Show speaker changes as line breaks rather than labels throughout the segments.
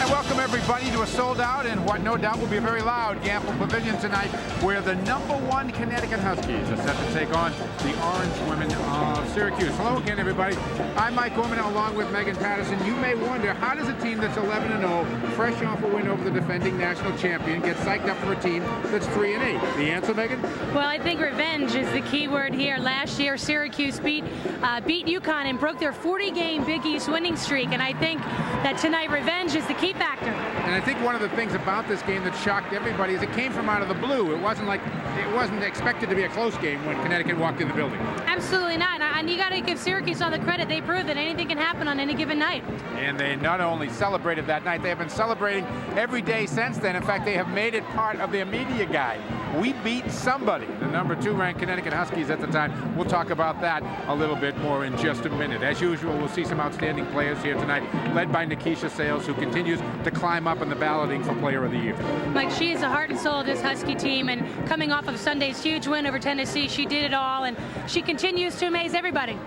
And welcome everybody to a sold out and what no doubt will be a very loud Gamble Pavilion tonight, where the #1 Connecticut Huskies are set to take on the Orange Women of Syracuse. Hello again, everybody. I'm Mike Gorman along with Megan Patterson. You may wonder, how does a team that's 11-0, fresh off a win over the defending national champion, get psyched up for a team that's 3-8? The answer, Megan?
Well, I think revenge is the key word here. Last year, Syracuse beat UConn and broke their 40-game Big East winning streak, and I think that tonight revenge is the key factor.
And I think one of the things about this game that shocked everybody is it came from out of the blue. It wasn't expected to be a close game when Connecticut walked in the building.
Absolutely not. And you got to give Syracuse all the credit. They proved that anything can happen on any given night.
And they not only celebrated that night, they have been celebrating every day since then. In fact, they have made it part of their media guide. We beat somebody, the #2 ranked Connecticut Huskies at the time. We'll talk about that a little bit more in just a minute. As usual, we'll see some outstanding players here tonight, led by Nikisha Sales, who continues to climb up in the balloting for Player of the Year.
Mike, she is the heart and soul of this Husky team, and coming off of Sunday's huge win over Tennessee, she did it all, and she continues to amaze everybody.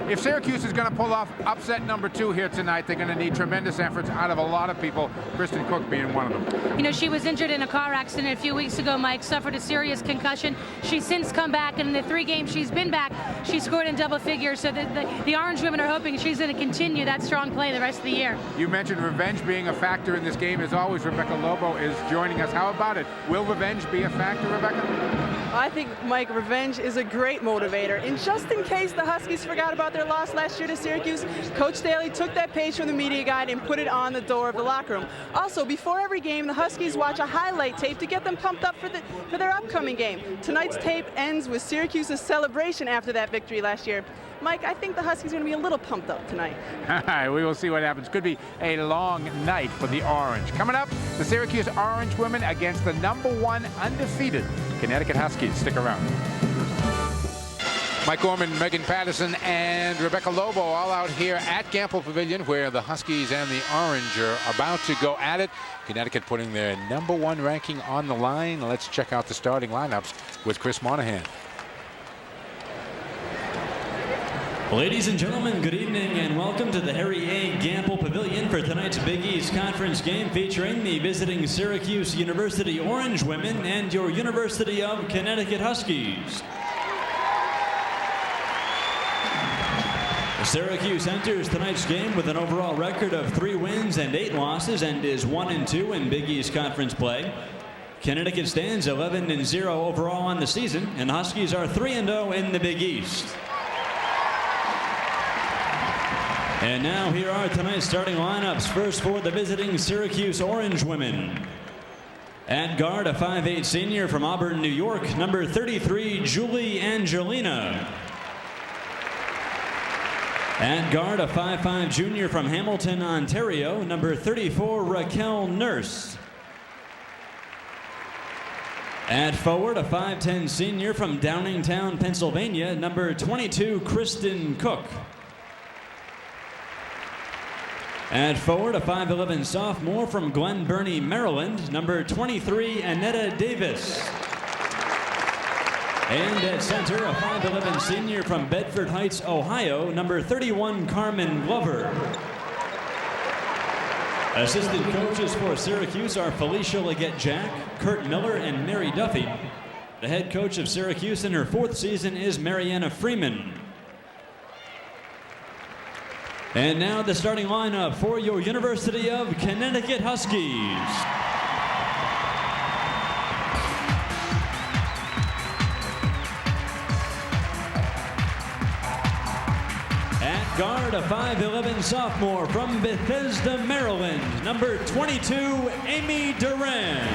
If Syracuse is going to pull off upset #2 here tonight, they're going to need tremendous efforts out of a lot of people, Kristen Cook being one of them.
You know, she was injured in a car accident a few weeks ago, Mike, suffered a serious concussion. She's since come back, and in the 3 games she's been back, she scored in double figures, so the Orange women are hoping she's going to continue that strong play the rest of the year.
You mentioned revenge being a factor in this game. As always, Rebecca Lobo is joining us. How about it? Will revenge be a factor, Rebecca?
I think, Mike, revenge is a great motivator. And just in case the Huskies forgot about their loss last year to Syracuse, Coach Daly took that page from the media guide and put it on the door of the locker room. Also, before every game, the Huskies watch a highlight tape to get them pumped up for their upcoming game. Tonight's tape ends with Syracuse's celebration after that victory last year. Mike, I think the Huskies are going to be a little pumped up tonight.
All right, we will see what happens. Could be a long night for the Orange. Coming up, the Syracuse Orange women against the #1 undefeated Connecticut Huskies. Stick around. Mike Gorman, Megan Patterson, and Rebecca Lobo all out here at Gamble Pavilion, where the Huskies and the Orange are about to go at it. Connecticut putting their #1 ranking on the line. Let's check out the starting lineups with Chris Monahan.
Ladies and gentlemen, good evening and welcome to the Harry A. Gamble Pavilion for tonight's Big East Conference game featuring the visiting Syracuse University Orange women and your University of Connecticut Huskies. Syracuse enters tonight's game with an overall record of 3 wins and 8 losses and is 1-2 in Big East Conference play. Connecticut stands 11-0 overall on the season, and the Huskies are 3-0 in the Big East. And now here are tonight's starting lineups. First for the visiting Syracuse Orange women. At guard, a 5'8 senior from Auburn, New York, number 33, Julie Angelina. At guard, a 5'5 junior from Hamilton, Ontario, number 34, Raquel Nurse. At forward, a 5'10 senior from Downingtown, Pennsylvania, number 22, Kristen Cook. At forward, a 5'11 sophomore from Glen Burnie, Maryland, number 23, Annetta Davis. And at center, a 5'11 senior from Bedford Heights, Ohio, number 31, Carmen Glover. Assistant coaches for Syracuse are Felicia Leggett-Jack, Kurt Miller, and Mary Duffy. The head coach of Syracuse in her 4th season is Mariana Freeman. And now the starting lineup for your University of Connecticut Huskies. At guard, a 5'11 sophomore from Bethesda, Maryland, number 22, Amy Duran.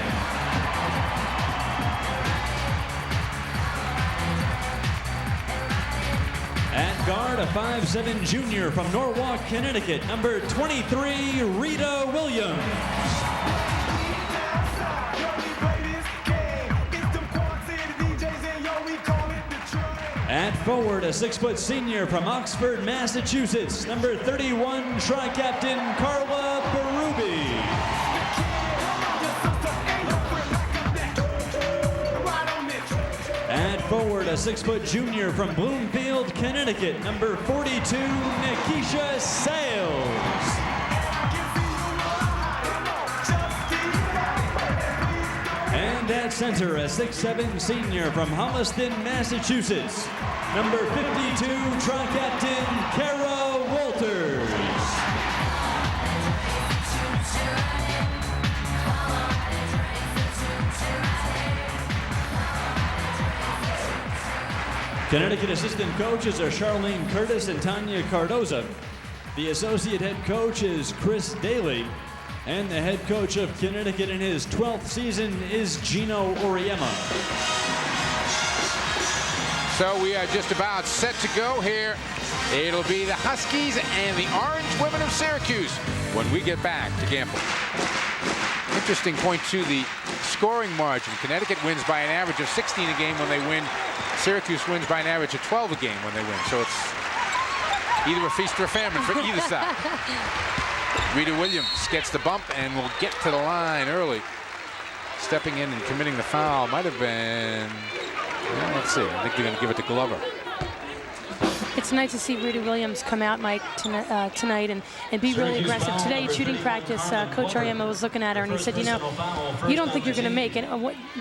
At guard, a 5'7 junior from Norwalk, Connecticut, number 23, Rita Williams. At forward, a 6-foot senior from Oxford, Massachusetts, number 31, Tri-Captain Carla Berube. At forward, a 6-foot junior from Bloomfield, Connecticut, number 42, Nikisha Sales. at center, a 6'7" senior from Holliston, Massachusetts, number 52, tri-captain Kara Walters. Connecticut assistant coaches are Charlene Curtis and Tanya Cardoza. The associate head coach is Chris Daly. And the head coach of Connecticut in his 12th season is Gino Oriema.
So we are just about set to go here. It'll be the Huskies and the Orange Women of Syracuse when we get back to Gamble. Interesting point to the scoring margin. Connecticut wins by an average of 16 a game when they win. Syracuse wins by an average of 12 a game when they win. So it's either a feast or a famine for either side. Rita Williams gets the bump and will get to the line early. Stepping in and committing the foul might have been, well, let's see, I think they're going to give it to Glover.
It's nice to see Rita Williams come out, Mike, tonight and be really aggressive. Today, shooting practice, Coach Oriema was looking at her and he said, you know, you don't think you're going to make it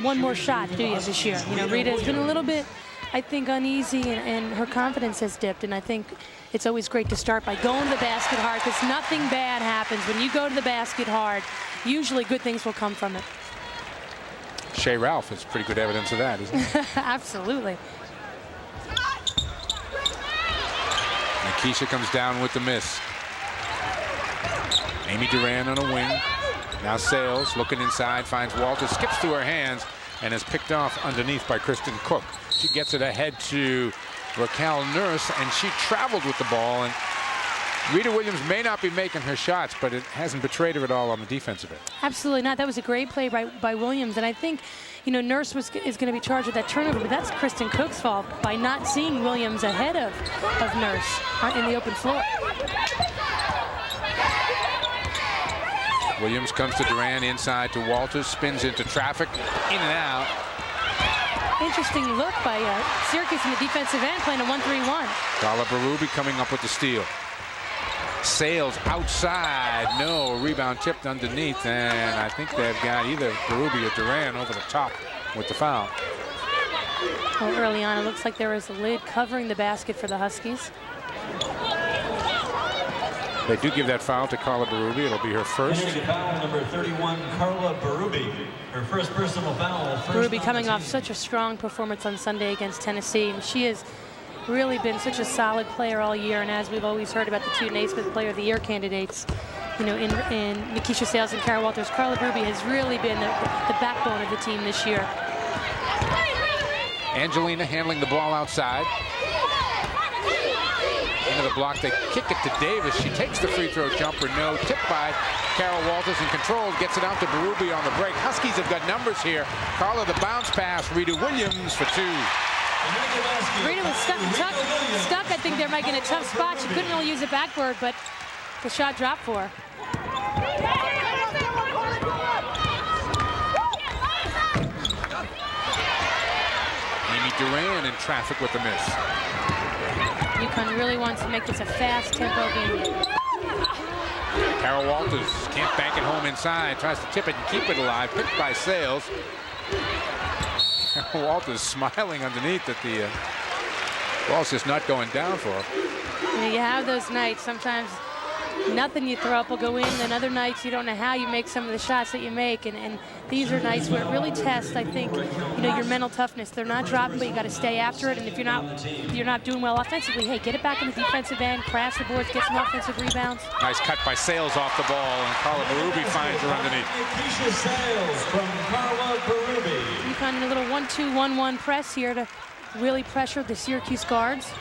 one more shot, do you, this year? You know, Rita has been a little bit, I think, uneasy and her confidence has dipped. And I think it's always great to start by going to the basket hard because nothing bad happens. When you go to the basket hard, usually good things will come from it.
Shea Ralph is pretty good evidence of that, isn't it?
Absolutely.
Keisha comes down with the miss. Amy Duran on a wing. Now Sales looking inside, finds Walters, skips through her hands, and is picked off underneath by Kristen Cook. She gets it ahead to Raquel Nurse, and she traveled with the ball. And Rita Williams may not be making her shots, but it hasn't betrayed her at all on the defensive end. Absolutely
not. That was a great play by Williams, and I think, you know, Nurse is going to be charged with that turnover, but that's Kristen Cook's fault by not seeing Williams ahead of Nurse in the open floor.
Williams comes to Duran inside to Walters, spins into traffic, in and out.
Interesting look by Syracuse in the defensive end, playing a 1-3-1.
Carla Berube coming up with the steal. Sales outside, no, rebound tipped underneath, and I think they've got either Berube or Duran over the top with the foul.
Well, early on, it looks like there was a lid covering the basket for the Huskies.
They do give that foul to Carla Berube. It'll be her first.
Foul number 31, Carla Berube. Her first personal foul.
Berube coming off such a strong performance on Sunday against Tennessee. And she has really been such a solid player all year. And as we've always heard about the two Naismith Player of the Year candidates, you know, in Nikisha Sales and Kara Walters, Carla Berube has really been the backbone of the team this year.
Angelina handling the ball outside. Into the block, they kick it to Davis. She takes the free throw jumper, no. Tipped by Carol Walters and controlled, gets it out to Berube on the break. Huskies have got numbers here. Carla the bounce pass, Rita Williams for two.
Rita was stuck. I think they're making a tough spot. She couldn't really use the backboard, but the shot dropped for her.
Amy Duran in traffic with the miss.
UConn really wants to make this a fast tempo game.
Carol Walters can't bank it home inside, tries to tip it and keep it alive, picked by Sales. Carol Walters smiling underneath that the ball's just not going down for her.
You know, you have those nights, sometimes nothing you throw up will go in, and other nights you don't know how you make some of the shots that you make, and these are nights where it really tests, I think, you know, your mental toughness. They're not dropping, but you got to stay after it, and if you're not doing well offensively, hey, get it back in the defensive end, crash the boards, get some offensive rebounds.
Nice cut by Sales off the ball, and Carla Berube finds her underneath.
Keisha Sales from Carla Berube.
UConn in a little 1-2-1-1 press here to really pressure the Syracuse guards.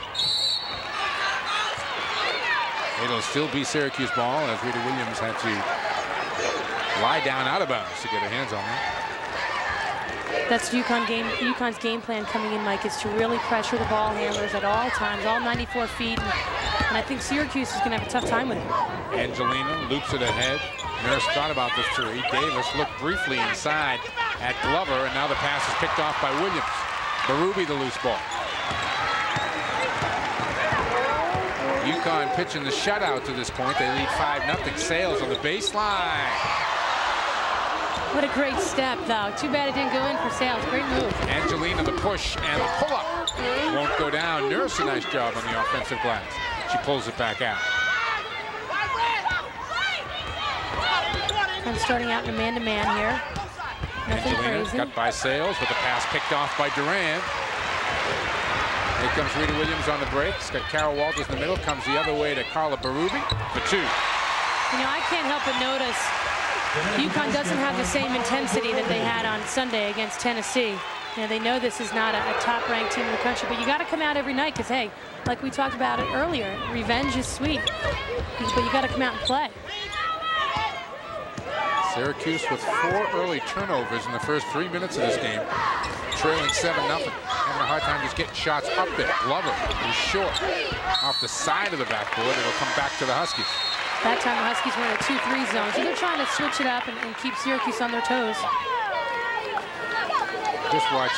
It'll still be Syracuse ball as Rita Williams had to lie down out of bounds to get her hands on that.
That's UConn's game plan coming in, Mike, is to really pressure the ball handlers at all times, all 94 feet, and I think Syracuse is going to have a tough time with it.
Angelina loops it ahead. Nurse thought about the three. Davis looked briefly inside at Glover, and now the pass is picked off by Williams. Berube the loose ball. UConn pitching the shutout to this point. They lead 5-0. Sales on the baseline.
What a great step, though. Too bad it didn't go in for Sales. Great move.
Angelina, the push and the pull-up. Won't go down. Nurse, a nice job on the offensive glass. She pulls it back out.
I'm starting out in a man-to-man here. Nothing
Angelina
crazy.
cut by Sales, but the pass picked off by Durant. Here comes Rita Williams on the break. It's got Carol Walters in the middle. Comes the other way to Carla Berube for 2.
You know, I can't help but notice UConn doesn't have the same intensity that they had on Sunday against Tennessee. You know, they know this is not a top-ranked team in the country, but you got to come out every night because, hey, like we talked about it earlier, revenge is sweet, but you got to come out and play.
Syracuse with 4 early turnovers in the first 3 minutes of this game, trailing 7-0. Having a hard time just getting shots up there. Glover is short off the side of the backboard. It'll come back to the Huskies.
That time the Huskies were in a 2-3 zone, so they're trying to switch it up and keep Syracuse on their toes.
Just watched.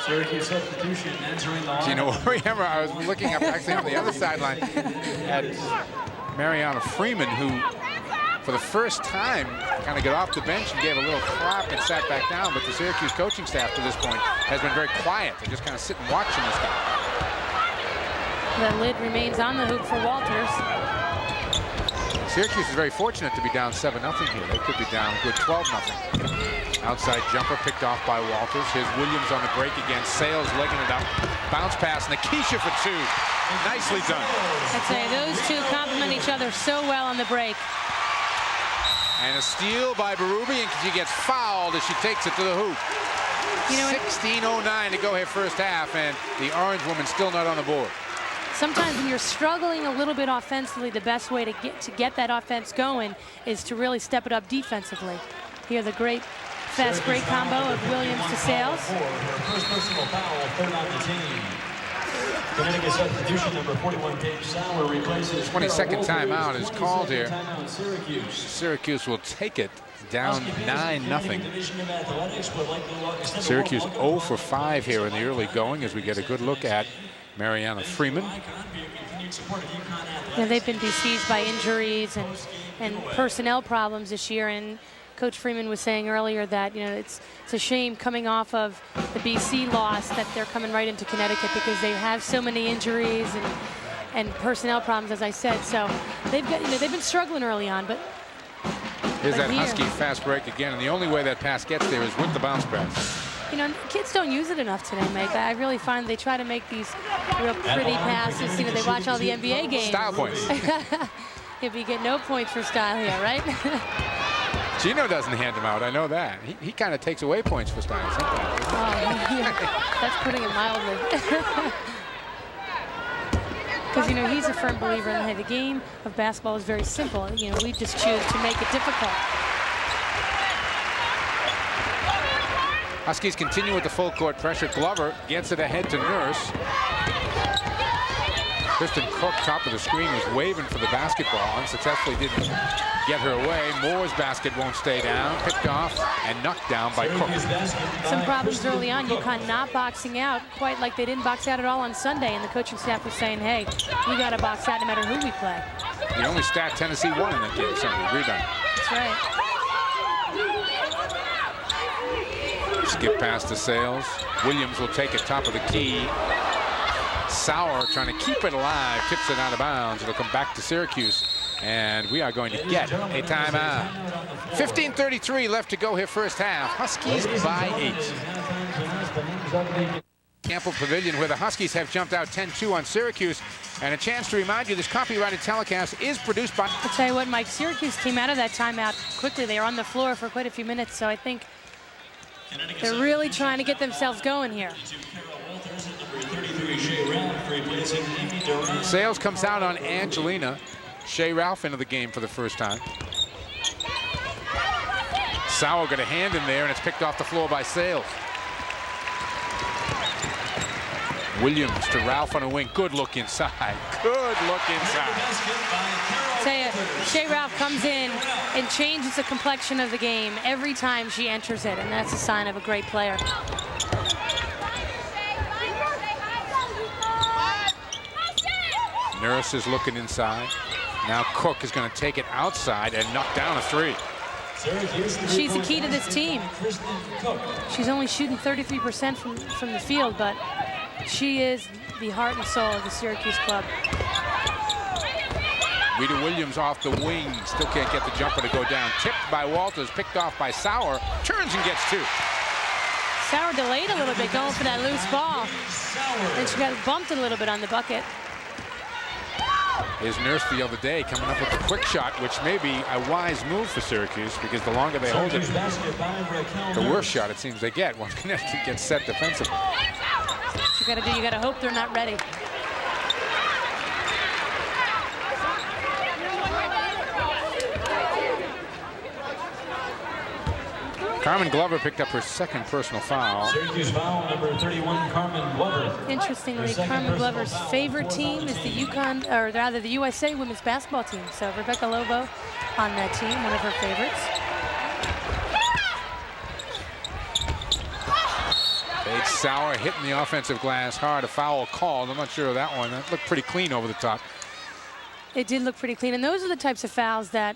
Syracuse substitution entering the
You know, remember I was looking up actually on the other sideline at Mariana Freeman, who for the first time kind of got off the bench and gave a little clap and sat back down. But the Syracuse coaching staff to this point has been very quiet. They're just kind of sitting watching this game.
The lid remains on the hoop for Walters.
Syracuse is very fortunate to be down 7-0 here. They could be down good 12-0. Outside jumper picked off by Walters. Here's Williams on the break again. Sales legging it up. Bounce pass. Nikisha for 2. Nicely done.
I'd say those two complement each other so well on the break.
And a steal by Berube, and she gets fouled as she takes it to the hoop.
You know,
16:09 to go here first half, and the Orange woman still not on the board.
sometimes when you're struggling a little bit offensively, the best way to get that offense going is to really step it up defensively. Here, the great fast break combo of Williams to Sales.
First personal foul, 3rd on the team. Connecticut substitution number 41, Paige Sauer, replaces
22nd timeout is called here.
Timeout, Syracuse.
Syracuse will take it down 9-0. Syracuse 0 for 5 here in the early going as we get a good look at Mariana Freeman.
Yeah, they've been besieged by injuries and personnel problems this year, and Coach Freeman was saying earlier that, you know, it's a shame coming off of the BC loss that they're coming right into Connecticut because they have so many injuries and personnel problems, as I said. So they've got, they've been struggling early on, but
here's that Husky fast break again, and the only way that pass gets there is with the bounce pass.
You know, kids don't use it enough today, Mike. I really find they try to make these real pretty passes. You know, they watch all the NBA games.
Style points.
If you get no points for style here, right?
Gino doesn't hand them out, I know that. He kind of takes away points for style sometimes.
Oh, yeah. That's putting it mildly. Because, you know, he's a firm believer in, hey, the game of basketball is very simple. You know, we just choose to make it difficult.
Huskies continue with the full court pressure. Glover gets it ahead to Nurse. Kristen Cook, top of the screen, was waving for the basketball. Unsuccessfully didn't get her away. Moore's basket won't stay down. Picked off and knocked down by Cook.
Some problems early on. UConn not boxing out quite like they didn't box out at all on Sunday. And the coaching staff was saying, hey, we got to box out no matter who we play.
The only stat Tennessee won in that game Sunday. Rebound.
That's right.
Skip pass to Sales. Williams will take it top of the key. Sauer trying to keep it alive, tips it out of bounds. It'll come back to Syracuse, and we are going to get a timeout. 15:33 left to go here first half. Huskies by 8. Gamble Pavilion, where the Huskies have jumped out 10-2 on Syracuse. And a chance to remind you, this copyrighted telecast is produced by...
I'll tell you what, Mike, Syracuse came out of that timeout quickly. They were on the floor for quite a few minutes, so I think they're really trying to get themselves going here.
Sales comes out on Angelina. Shea Ralph into the game for the first time. Sauer got a hand in there, and it's picked off the floor by Sales. Williams to Ralph on a wing. Good look inside. Good look inside.
I'll tell you, Shea Ralph comes in and changes the complexion of the game every time she enters it, and that's a sign of a great player.
Nurse is looking inside. Now Cook is going to take it outside and knock down a three.
She's the key to this team. She's only shooting 33% from the field, but she is the heart and soul of the Syracuse club.
Rita Williams off the wing, still can't get the jumper to go down. Tipped by Walters, picked off by Sauer, turns and gets 2.
Sauer delayed a little bit going for that loose ball. And she got bumped a little bit on the bucket.
His Nurse the other day coming up with a quick shot, which may be a wise move for Syracuse, because the longer they hold it, the worse shot it seems they get once Connecticut gets set defensively.
You gotta hope they're not ready.
Carmen Glover picked up her second personal foul.
Syracuse foul number 31, Carmen Glover.
Interestingly, Carmen Glover's favorite team is the UConn, or rather the USA women's basketball team. So Rebecca Lobo on that team, one of her favorites.
Paige Sauer hitting the offensive glass hard. A foul called. I'm not sure of that one. That looked pretty clean over the top.
It did look pretty clean, and those are the types of fouls that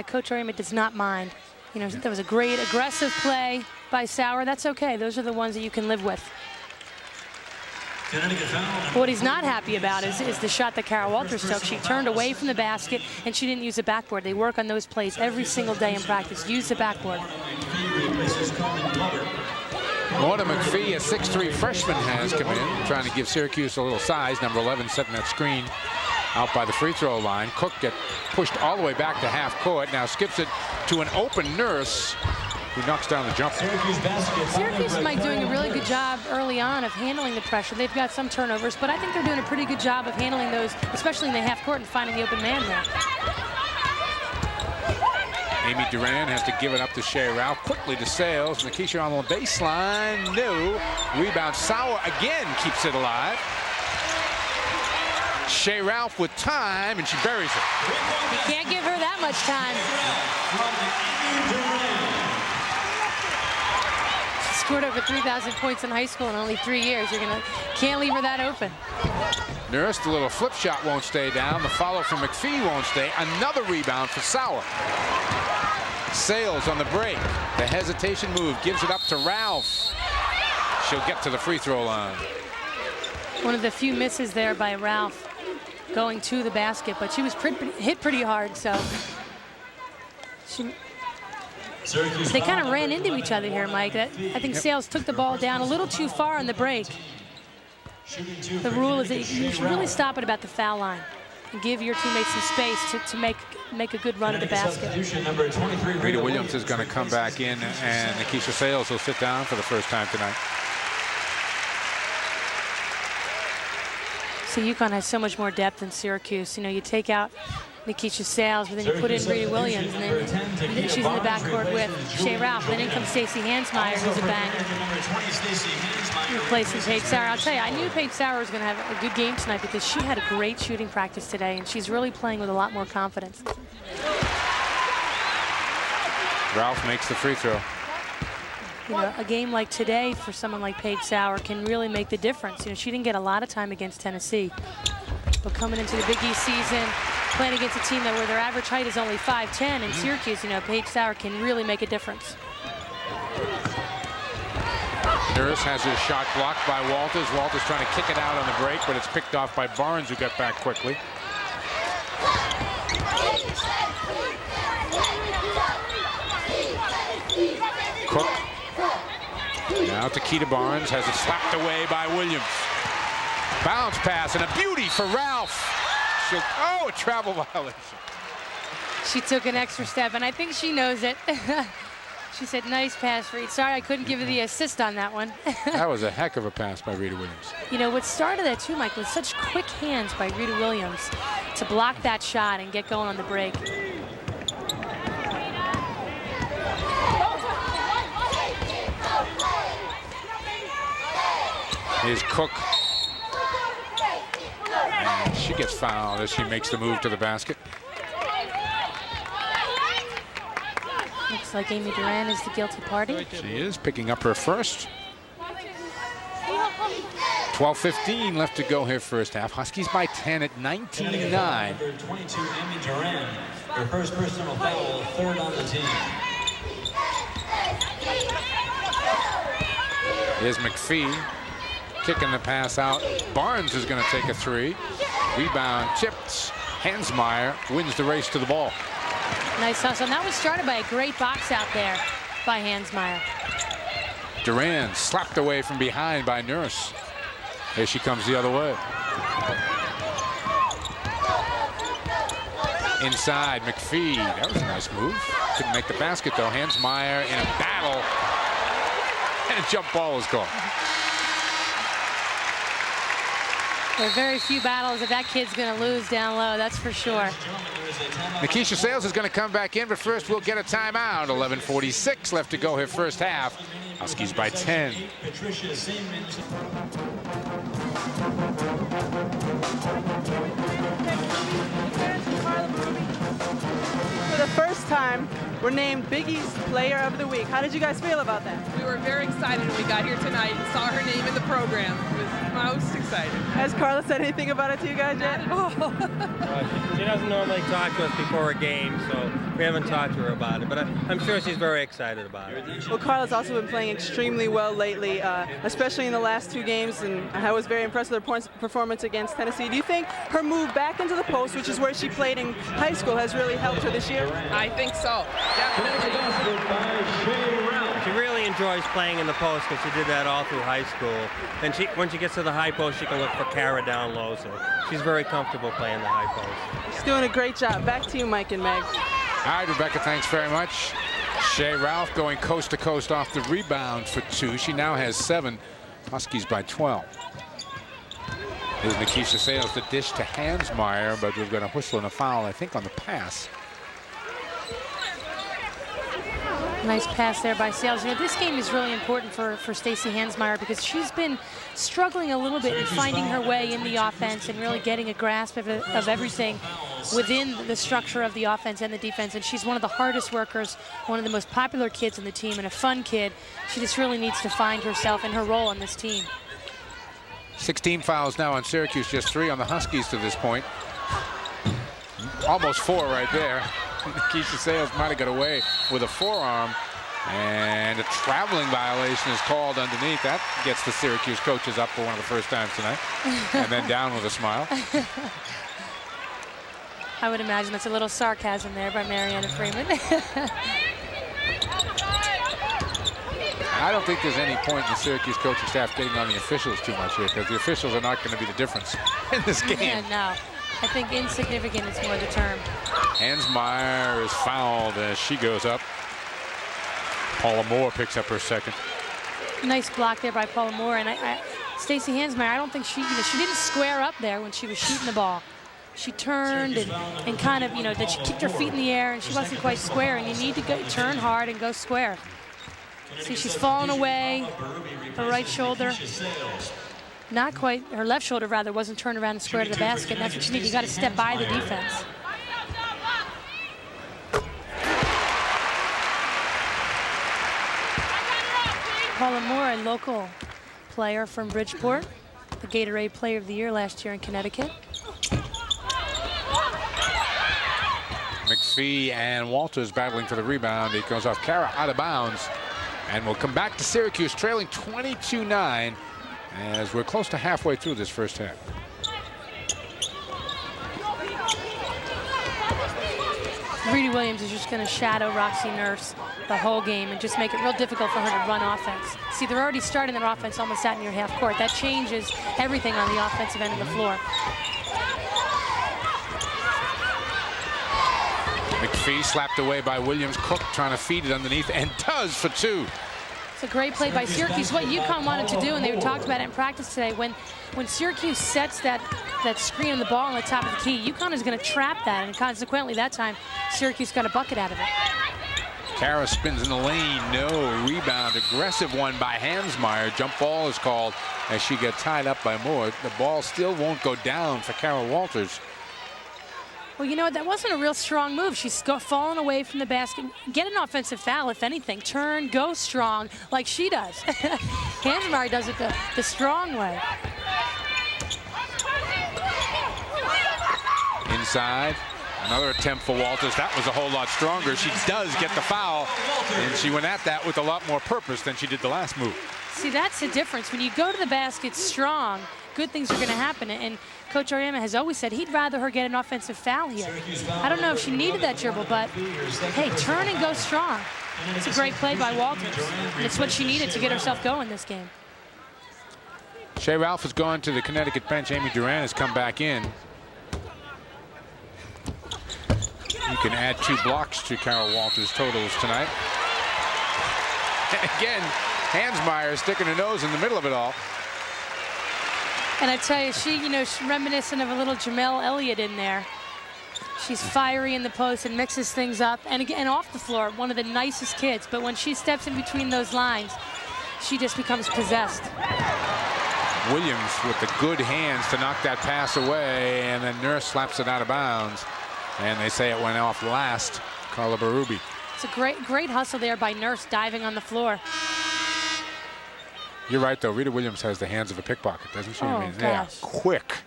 Coach Arimet does not mind. You know, there was a great aggressive play by Sauer. That's okay. Those are the ones that you can live with. What he's not happy about is the shot that Kara Walters took. She turned away from the basket, and she didn't use the backboard. They work on those plays every single day in practice. Use the backboard.
Mona McPhee, a 6'3" freshman, has come in, trying to give Syracuse a little size. Number 11 setting that screen out by the free throw line. Cook get pushed all the way back to half court. Now skips it to an open Nurse, who knocks down the jumper.
Syracuse is, Mike, doing a really good job early on of handling the pressure. They've got some turnovers, but I think they're doing a pretty good job of handling those, especially in the half court and finding the open man there.
Amy Duran has to give it up to Shea Ralph. Quickly to Sales. Nikisha on the baseline. No. Rebound. Sauer again keeps it alive. Shea Ralph with time, and she buries it.
You can't give her that much time. She scored over 3,000 points in high school in only 3 years. Can't leave her that open.
Nurse, the little flip shot won't stay down. The follow from McPhee won't stay. Another rebound for Sauer. Sales on the break. The hesitation move gives it up to Ralph. She'll get to the free throw line.
One of the few misses there by Ralph going to the basket, but she was hit pretty hard, so they kind of ran into each other here, Mike. I think Sales took the ball down a little too far on the break. The rule is that you should really stop at about the foul line and give your teammates some space to make a good run at the basket.
Rita Williams is going to come back in, and Nikisha Sales will sit down for the first time tonight.
So UConn has so much more depth than Syracuse. You know, you take out Nikisha Sales, but then you put in Rita Williams, and then she's in the backcourt with Shea Ralph. Then in comes Stacey Hansmeyer, who's a banger, replacing Paige Sauer. I'll tell you, I knew Paige Sauer was going to have a good game tonight because she had a great shooting practice today, and she's really playing with a lot more confidence.
Ralph makes the free throw.
You know, a game like today for someone like Paige Sauer can really make the difference. You know, she didn't get a lot of time against Tennessee, but coming into the Big East season, playing against a team where their average height is only 5'10", in Syracuse, you know, Paige Sauer can really make a difference.
Nurse has his shot blocked by Walters. Walters trying to kick it out on the break, but it's picked off by Barnes, who got back quickly. Cook. Now to Keita Barnes, has it slapped away by Williams. Bounce pass and a beauty for Ralph. Oh, a travel violation.
She took an extra step, and I think she knows it. She said, nice pass, Reed. Sorry, I couldn't give you the assist on that one.
That was a heck of a pass by Rita Williams.
You know, what started that too, Mike, was such quick hands by Rita Williams to block that shot and get going on the break.
Here's Cook. And she gets fouled as she makes the move to the basket.
Looks like Amy Duran is the guilty party.
She is picking up her first. 12:15 left to go here first half. Huskies by 10 at 19-9.
22, Amy Duran, her first personal foul, third on the team.
Here's McPhee kicking the pass out. Barnes is going to take a three. Rebound tipped. Hansmeyer wins the race to the ball.
Nice hustle. And that was started by a great box out there by Hansmeyer.
Duran slapped away from behind by Nurse. Here she comes the other way. Inside, McPhee. That was a nice move. Couldn't make the basket, though. Hansmeyer in a battle. And a jump ball was called.
There are very few battles that kid's going to lose down low, that's for sure.
Nikisha Sales is going to come back in, but first we'll get a timeout. 11:46 left to go here first half. Huskies by 10.
For the first time, we're named Big East Player of the Week. How did you guys feel about that?
We were very excited when we got here tonight and saw her name in the program. It was most excited.
Has Carla said anything about it to you guys yet?
She doesn't normally talk to us before a game, so we haven't talked to her about it. But I'm sure she's very excited about it.
Well, Carla's also been playing extremely well lately, especially in the last two games, and I was very impressed with her performance against Tennessee. Do you think her move back into the post, which is where she played in high school, has really helped her this year?
I think so. Definitely.
She really enjoys playing in the post because she did that all through high school. And when she gets to the high post, she can look for Kara down low, so she's very comfortable playing the high post.
She's doing a great job. Back to you, Mike and Meg.
All right, Rebecca, thanks very much. Shea Ralph going coast to coast off the rebound for 2. She now has 7. Huskies by 12. Here's Nikisha Sales, the dish to Hansmeyer, but we've got a whistle and a foul, I think, on the pass.
Nice pass there by Sales. You know, this game is really important for Stacey Hansmeyer because she's been struggling a little bit in finding her way in the offense and really getting a grasp of everything within the structure of the offense and the defense. And she's one of the hardest workers, one of the most popular kids in the team, and a fun kid. She just really needs to find herself and her role on this team.
16 fouls now on Syracuse, just 3 on the Huskies to this point. Almost 4 right there. Nikisha Sales might have got away with a forearm, and a traveling violation is called underneath. That gets the Syracuse coaches up for one of the first times tonight, and then down with a smile.
I would imagine that's a little sarcasm there by Mariana Freeman.
I don't think there's any point in the Syracuse coaching staff getting on the officials too much here, because the officials are not going to be the difference in this game.
Yeah, no. I think insignificant is more the term.
Hansmeyer is fouled as she goes up. Paula Moore picks up her second.
Nice block there by Paula Moore. And Stacey Hansmeyer, I don't think she didn't square up there when she was shooting the ball. She turned and kind of, that she kicked her feet in the air and she wasn't quite square. And you need to turn hard and go square. See, she's falling away. Her right shoulder. Not quite, her left shoulder rather, wasn't turned around and square to the basket. And that's what you need. You got to step by the defense. Paula Moore, a local player from Bridgeport, the Gatorade Player of the Year last year in Connecticut.
McPhee and Walters battling for the rebound. It goes off Kara out of bounds. And we'll come back to Syracuse trailing 22-9 as we're close to halfway through this first half.
Reedy Williams is just going to shadow Roxy Nurse the whole game and just make it real difficult for her to run offense. See, they're already starting their offense almost out near half court. That changes everything on the offensive end of the floor.
McPhee slapped away by Williams. Cook trying to feed it underneath and does for 2.
It's a great play by Syracuse. What UConn wanted to do, and they talked about it in practice today, when Syracuse sets that screen on the ball on the top of the key, UConn is going to trap that, and consequently that time Syracuse got a bucket out of it.
Kara spins in the lane, no rebound. Aggressive one by Hansmeyer. Jump ball is called as she gets tied up by Moore. The ball still won't go down for Kara Walters.
Well, you know what? That wasn't a real strong move. She's falling away from the basket. Get an offensive foul, if anything. Turn, go strong, like she does. Hansmeyer does it the strong way.
Inside, Another attempt for Walters. That was a whole lot stronger. She does get the foul, and she went at that with a lot more purpose than she did the last move.
See, that's the difference. When you go to the basket strong, good things are going to happen. And Coach Auriemma has always said he'd rather her get an offensive foul here. I don't know if she needed that dribble, but hey, turn and go strong. It's a great play by Walters. And it's what she needed to get herself going this game.
Shea Ralph has gone to the Connecticut bench. Amy Duran has come back in. You can add 2 blocks to Carol Walters' totals tonight. And again, Hansmeyer sticking her nose in the middle of it all.
And I tell you, she's reminiscent of a little Jamel Elliott in there. She's fiery in the post and mixes things up. And again, off the floor, one of the nicest kids. But when she steps in between those lines, she just becomes possessed.
Williams with the good hands to knock that pass away, and then Nurse slaps it out of bounds. And they say it went off last. Carla Berube.
It's a great hustle there by Nurse, diving on the floor.
You're right, though. Rita Williams has the hands of a pickpocket, doesn't she?
Oh,
I mean, yeah, quick.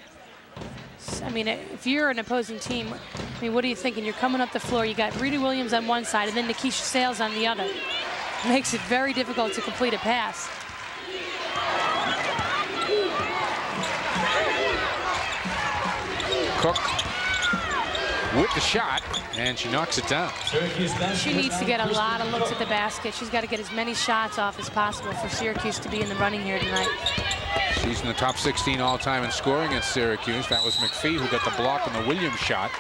I mean, if you're an opposing team, I mean, what are you thinking? You're coming up the floor. You got Rita Williams on one side and then Nikisha Sales on the other. It makes it very difficult to complete a pass.
Cook with the shot, and she knocks it down.
She needs to get a lot of looks at the basket. She's got to get as many shots off as possible for Syracuse to be in the running here tonight.
She's in the top 16 all-time in scoring at Syracuse. That was McPhee who got the block on the Williams shot.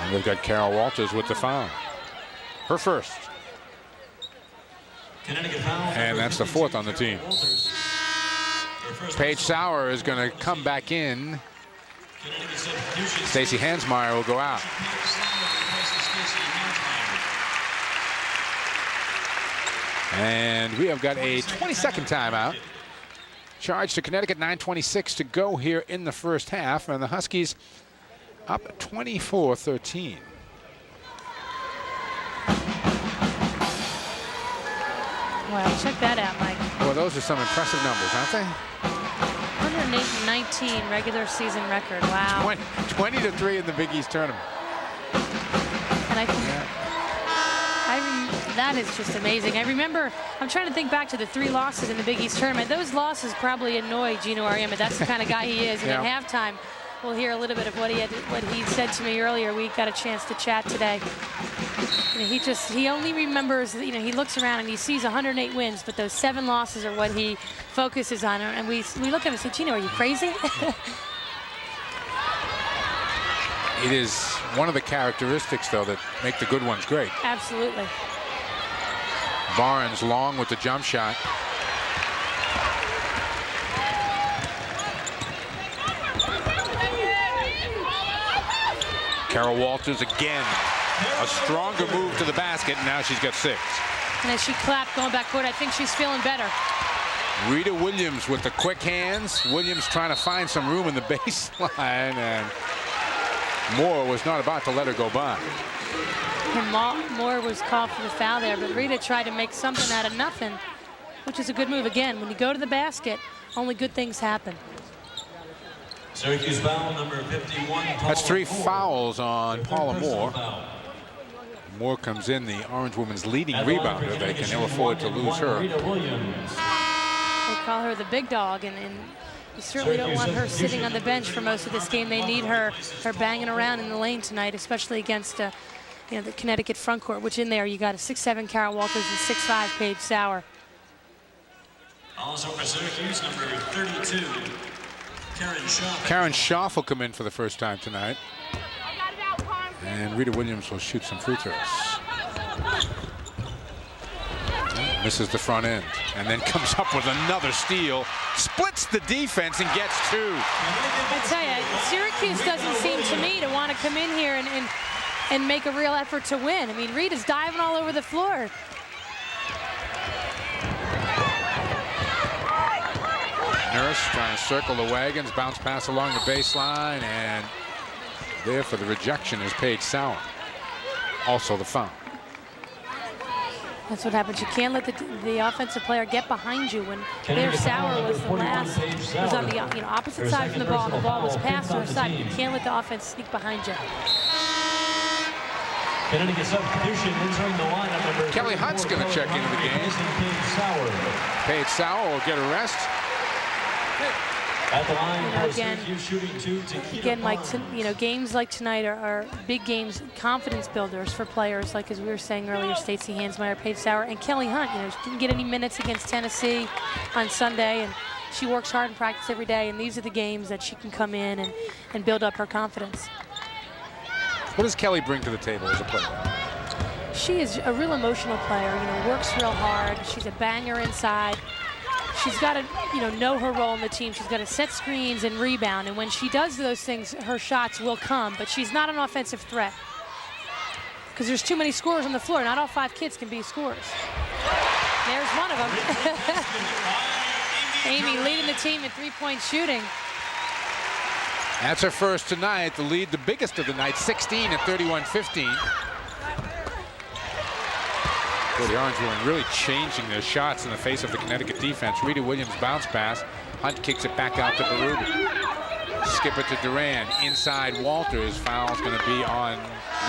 And we've got Carol Walters with the foul. Her first. And that's the 4th on the team. Paige Sauer is going to come back in. Stacey Hansmeyer will go out. And we have got a 20-second timeout. Charge to Connecticut, 9:26 to go here in the first half. And the Huskies up 24-13.
Wow, check that out, Mike.
Well, those are some impressive numbers, aren't they?
108-19 regular season record. Wow.
20-3 in the Big East tournament.
And that is just amazing. I remember, I'm trying to think back to the 3 losses in the Big East tournament. Those losses probably annoyed Gino Auriemma. That's the kind of guy he is. And
yeah.
At halftime, we'll hear a little bit of what he said to me earlier. We got a chance to chat today. He only remembers, he looks around and he sees 108 wins, but those 7 losses are what he focuses on. And we look at him and say, Gino, are you crazy?
It is one of the characteristics, though, that make the good ones great.
Absolutely.
Barnes long with the jump shot. Carol Walters again. A stronger move to the basket, and now she's got 6.
And as she clapped going back court, I think she's feeling better.
Rita Williams with the quick hands. Williams trying to find some room in the baseline, and Moore was not about to let her go by.
And Moore was called for the foul there, but Rita tried to make something out of nothing, which is a good move. Again, when you go to the basket, only good things happen.
Syracuse foul number 51.
That's 3 fouls on Paula Moore. Moore comes in, the Orange women's leading rebounder. They can ill afford to lose her.
They call her the big dog, and you certainly don't want her sitting on the bench for most of this game. They need her banging around in the lane tonight, especially against the Connecticut front court, which in there you got a 6'7" Carol Walters and 6'5" Paige Sauer.
Also for Syracuse, number 32, Karen Schaff.
Karen Schaff will come in for the first time tonight. And Rita Williams will shoot some free throws. Misses the front end, and then comes up with another steal, splits the defense, and gets 2.
I tell you, Syracuse doesn't seem to me to want to come in here and make a real effort to win. I mean, Rita's diving all over the floor.
Nurse trying to circle the wagons, bounce pass along the baseline, and there for the rejection is Paige Sauer. Also the foul.
That's what happens. You can't let the offensive player get behind you. When their Sauer was the last, was on the opposite side from the ball. The ball was passed to her side. You can't let the offense sneak behind you.
Connecticut substitution entering the lineup number
Kelly Hunt's going to check into the game. Paige Sauer will get a rest.
At the line,
again, Mike, games like tonight are big games, confidence builders for players, like as we were saying earlier, Stacey Hansmeyer, Paige Sauer, and Kelly Hunt. She didn't get any minutes against Tennessee on Sunday, and she works hard in practice every day, and these are the games that she can come in and build up her confidence.
What does Kelly bring to the table as a player?
She is a real emotional player, works real hard. She's a banger inside. She's got to, know her role in the team. She's got to set screens and rebound. And when she does those things, her shots will come. But she's not an offensive threat because there's too many scorers on the floor. Not all 5 kids can be scorers. There's one of them. Amy leading the team in 3-point shooting.
That's her first tonight. The lead, the biggest of the night, 16 at 31-15. The Orange women really changing their shots in the face of the Connecticut defense. Rita Williams bounce pass. Hunt kicks it back out to Berube. Skip it to Duran. Inside Walters. Foul's going to be on.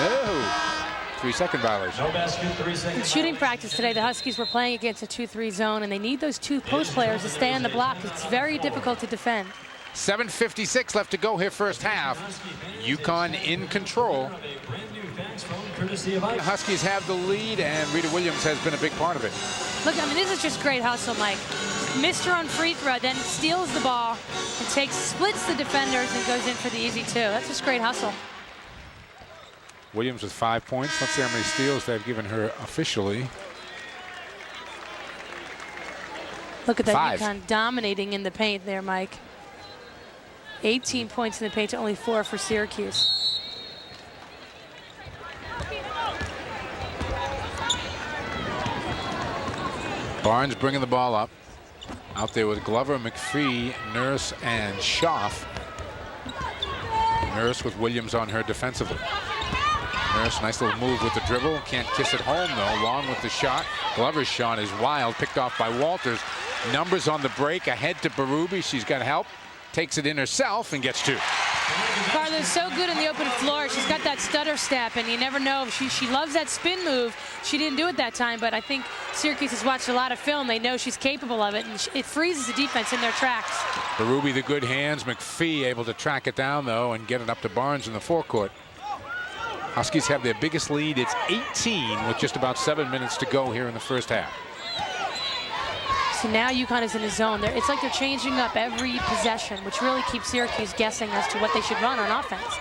No. 3-second violation.
No basket, 3 seconds.
In shooting practice today, the Huskies were playing against a 2-3 zone, and they need those 2 post players to stay on the block. It's very difficult to defend.
7:56 left to go here first half. UConn in control. The Huskies have the lead, and Rita Williams has been a big part of it.
Look, this is just great hustle, Mike. Missed her on free throw, then steals the ball and splits the defenders and goes in for the easy 2. That's just great hustle.
Williams with 5 points. Let's see how many steals they've given her officially.
Look at that
5.
UConn dominating in the paint there, Mike. 18 points in the paint to only 4 for Syracuse.
Barnes bringing the ball up. Out there with Glover, McPhee, Nurse, and Schaaf. Nurse with Williams on her defensively. Nurse, nice little move with the dribble. Can't kiss it home, though. Long with the shot. Glover's shot is wild. Picked off by Walters. Numbers on the break. Ahead to Berube. She's got help. Takes it in herself and gets 2.
Carla's so good on the open floor. She's got that stutter step, and you never know. She loves that spin move. She didn't do it that time, but I think Syracuse has watched a lot of film. They know she's capable of it, and it freezes the defense in their tracks.
Berube, the good hands. McPhee able to track it down, though, and get it up to Barnes in the forecourt. Huskies have their biggest lead. It's 18 with just about 7 minutes to go here in the first half.
So now UConn is in a zone. It's like they're changing up every possession, which really keeps Syracuse guessing as to what they should run on offense.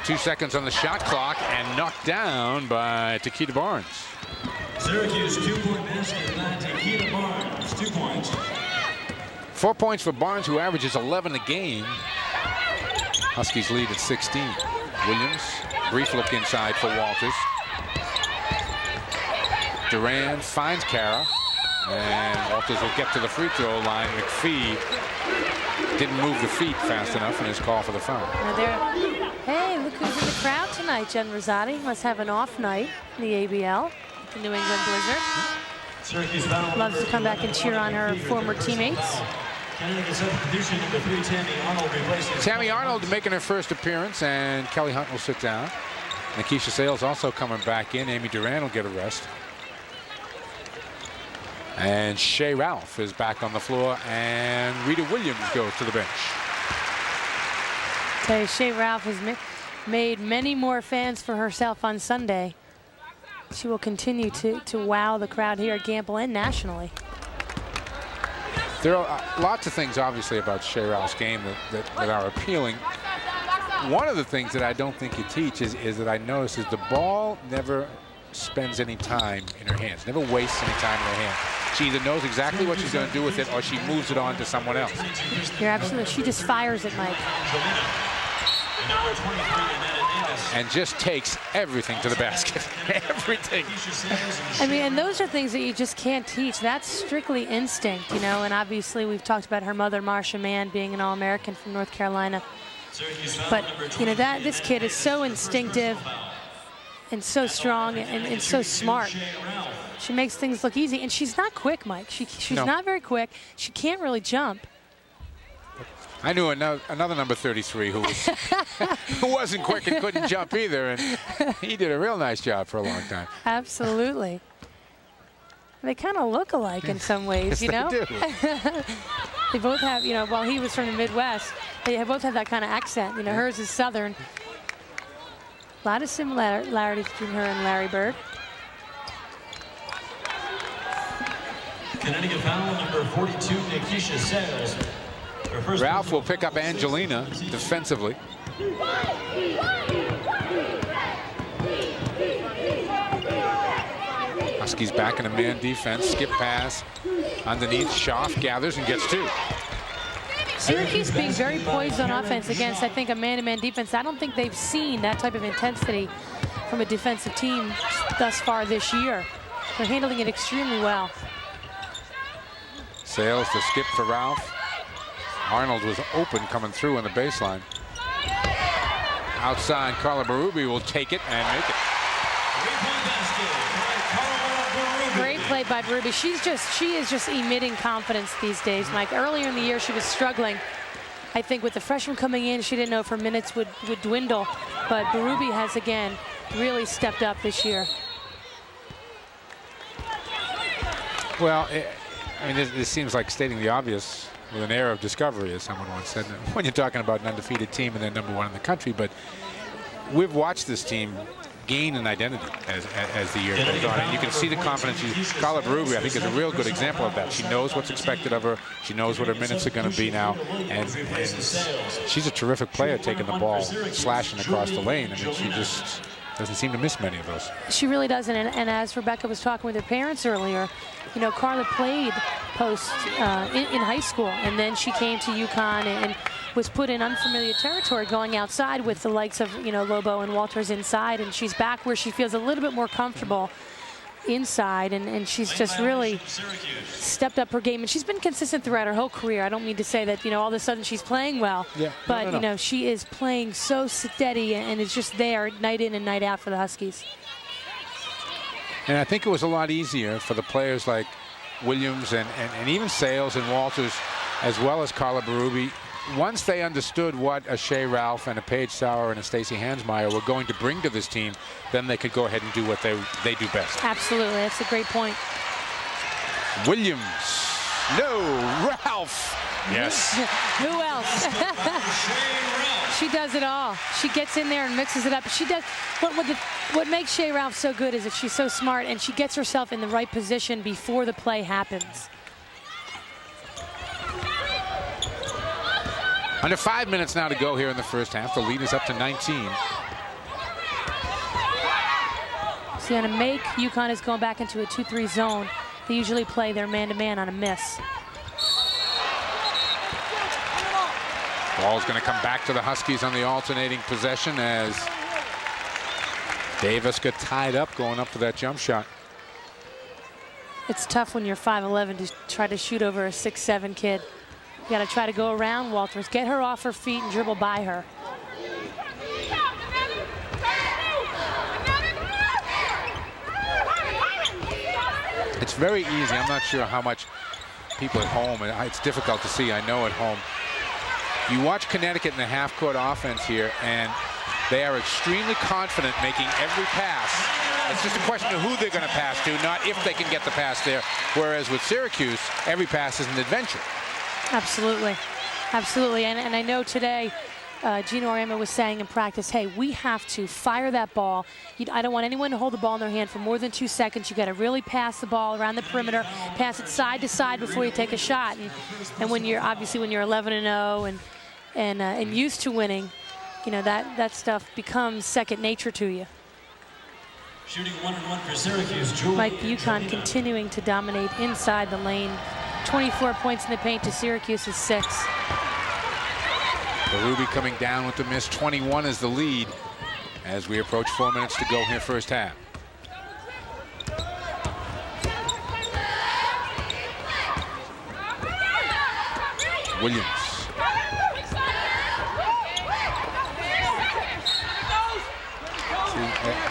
2 seconds on the shot clock and knocked down by Takeda Barnes.
Syracuse 2-point basket by Takeda Barnes, 2 points.
4 points for Barnes, who averages 11 a game. Huskies lead at 16. Williams, brief look inside for Walters. Duran finds Kara, and Walters will get to the free throw line. McPhee didn't move the feet fast enough in his call for the foul.
Hey, look who's in the crowd tonight. Jen Rosati must have an off night in the ABL, the New England Blizzard. Loves to come back and cheer on her former teammates.
Tammy Arnold making her first appearance, and Kelly Hunt will sit down. Nikisha Sales also coming back in. Amy Duran will get a rest. And Shea Ralph is back on the floor, and Rita Williams goes to the bench.
Okay, Shea Ralph has made many more fans for herself on Sunday. She will continue to wow the crowd here at Gamble and nationally.
There are lots of things, obviously, about Shea Ralph's game that are appealing. One of the things that I don't think you teach is that I notice is the ball never spends any time in her hands, never wastes any time in her hands. She either knows exactly what she's going to do with it or she moves it on to someone else.
You're absolutely, she just fires it, Mike.
And just takes everything to the basket. Everything.
I mean, and those are things that you just can't teach. That's strictly instinct, you know, and obviously we've talked about her mother, Marcia Mann, being an All-American from North Carolina. But, you know, this kid is so instinctive. and so strong and so smart. She makes things look easy, and she's not quick, Mike. She's not very quick. She can't really jump.
I knew another number 33 who wasn't quick and couldn't jump either, and he did a real nice job for a long time.
Absolutely. They kind of look alike in some ways,
Yes,
you know?
they do.
They both have, you know, while he was from the Midwest, they both have that kind of accent. You know, hers is Southern. A lot of similarities between her and Larry Bird.
Connecticut foul number 42, Nikisha Sales.
Ralph will pick up Angelina defensively. Huskies back in a man defense. Skip pass underneath. Schaaf gathers and gets two.
Syracuse being very poised on offense against, I think, a man-to-man defense. I don't think they've seen that type of intensity from a defensive team thus far this year. They're handling it extremely well.
Sales to skip for Ralph. Arnold was open coming through on the baseline. Outside, Carla Berube will take it and make it.
Great play by Berube. She is just emitting confidence these days, Mike. Earlier in the year, she was struggling. I think with the freshman coming in, she didn't know if her minutes would dwindle. But Berube has, again, really stepped up this year.
Well, I mean, this seems like stating the obvious with an air of discovery, as someone once said, when you're talking about an undefeated team and they're #1 in the country. But we've watched this team gain an identity as the year goes on. And you can see the confidence. Carla Berube, I think, is a real good example of that. She knows what's expected of her. She knows what her minutes are going to be now. And she's a terrific player, taking the ball, slashing across the lane. I mean, she just doesn't seem to miss many of those.
She really doesn't. And as Rebecca was talking with her parents earlier, you know, Carla played post in high school, and then she came to UConn and was put in unfamiliar territory going outside with the likes of, you know, Lobo and Walters inside, and she's back where she feels a little bit more comfortable inside, and she's just really stepped up her game, and she's been consistent throughout her whole career. I don't mean to say that, you know, all of a sudden she's playing well, but no. You know, she is playing so steady and is just there night in and night out for the Huskies.
And I think it was a lot easier for the players like Williams and even Sales and Walters, as well as Carla Berube, once they understood what a Shea Ralph and a Paige Sauer and a Stacey Hansmeier were going to bring to this team, then they could go ahead and do what they do best.
Absolutely, that's a great point.
Williams, no, Ralph, yes.
Who else? She does it all. She gets in there and mixes it up. She does what makes Shea Ralph so good is that she's so smart and she gets herself in the right position before the play happens.
Under 5 minutes now to go here in the first half. The lead is up to 19.
See, on a make, UConn is going back into a 2-3 zone. They usually play their man-to-man on a miss.
Ball's going to come back to the Huskies on the alternating possession as Davis got tied up going up for that jump shot.
It's tough when you're 5'11" to try to shoot over a 6'7" kid. You got to try to go around Walters, get her off her feet and dribble by her.
It's very easy. I'm not sure how much people at home, and it's difficult to see, I know, at home. You watch Connecticut in the half-court offense here, and they are extremely confident making every pass. It's just a question of who they're going to pass to, not if they can get the pass there. Whereas with Syracuse, every pass is an adventure.
Absolutely. Absolutely. And I know today, Gino Auriemma was saying in practice, hey, we have to fire that ball. I don't want anyone to hold the ball in their hand for more than 2 seconds. You got to really pass the ball around the perimeter, pass it side to side before you take a shot. And when you're obviously when you're 11-0 and used to winning, you know, that stuff becomes second nature to you.
Shooting 1-1 for Syracuse.
Mike, UConn continuing to dominate inside the lane. 24 points in the paint to Syracuse's 6.
Berube coming down with the miss. 21 is the lead as we approach 4 minutes to go here first half. Williams.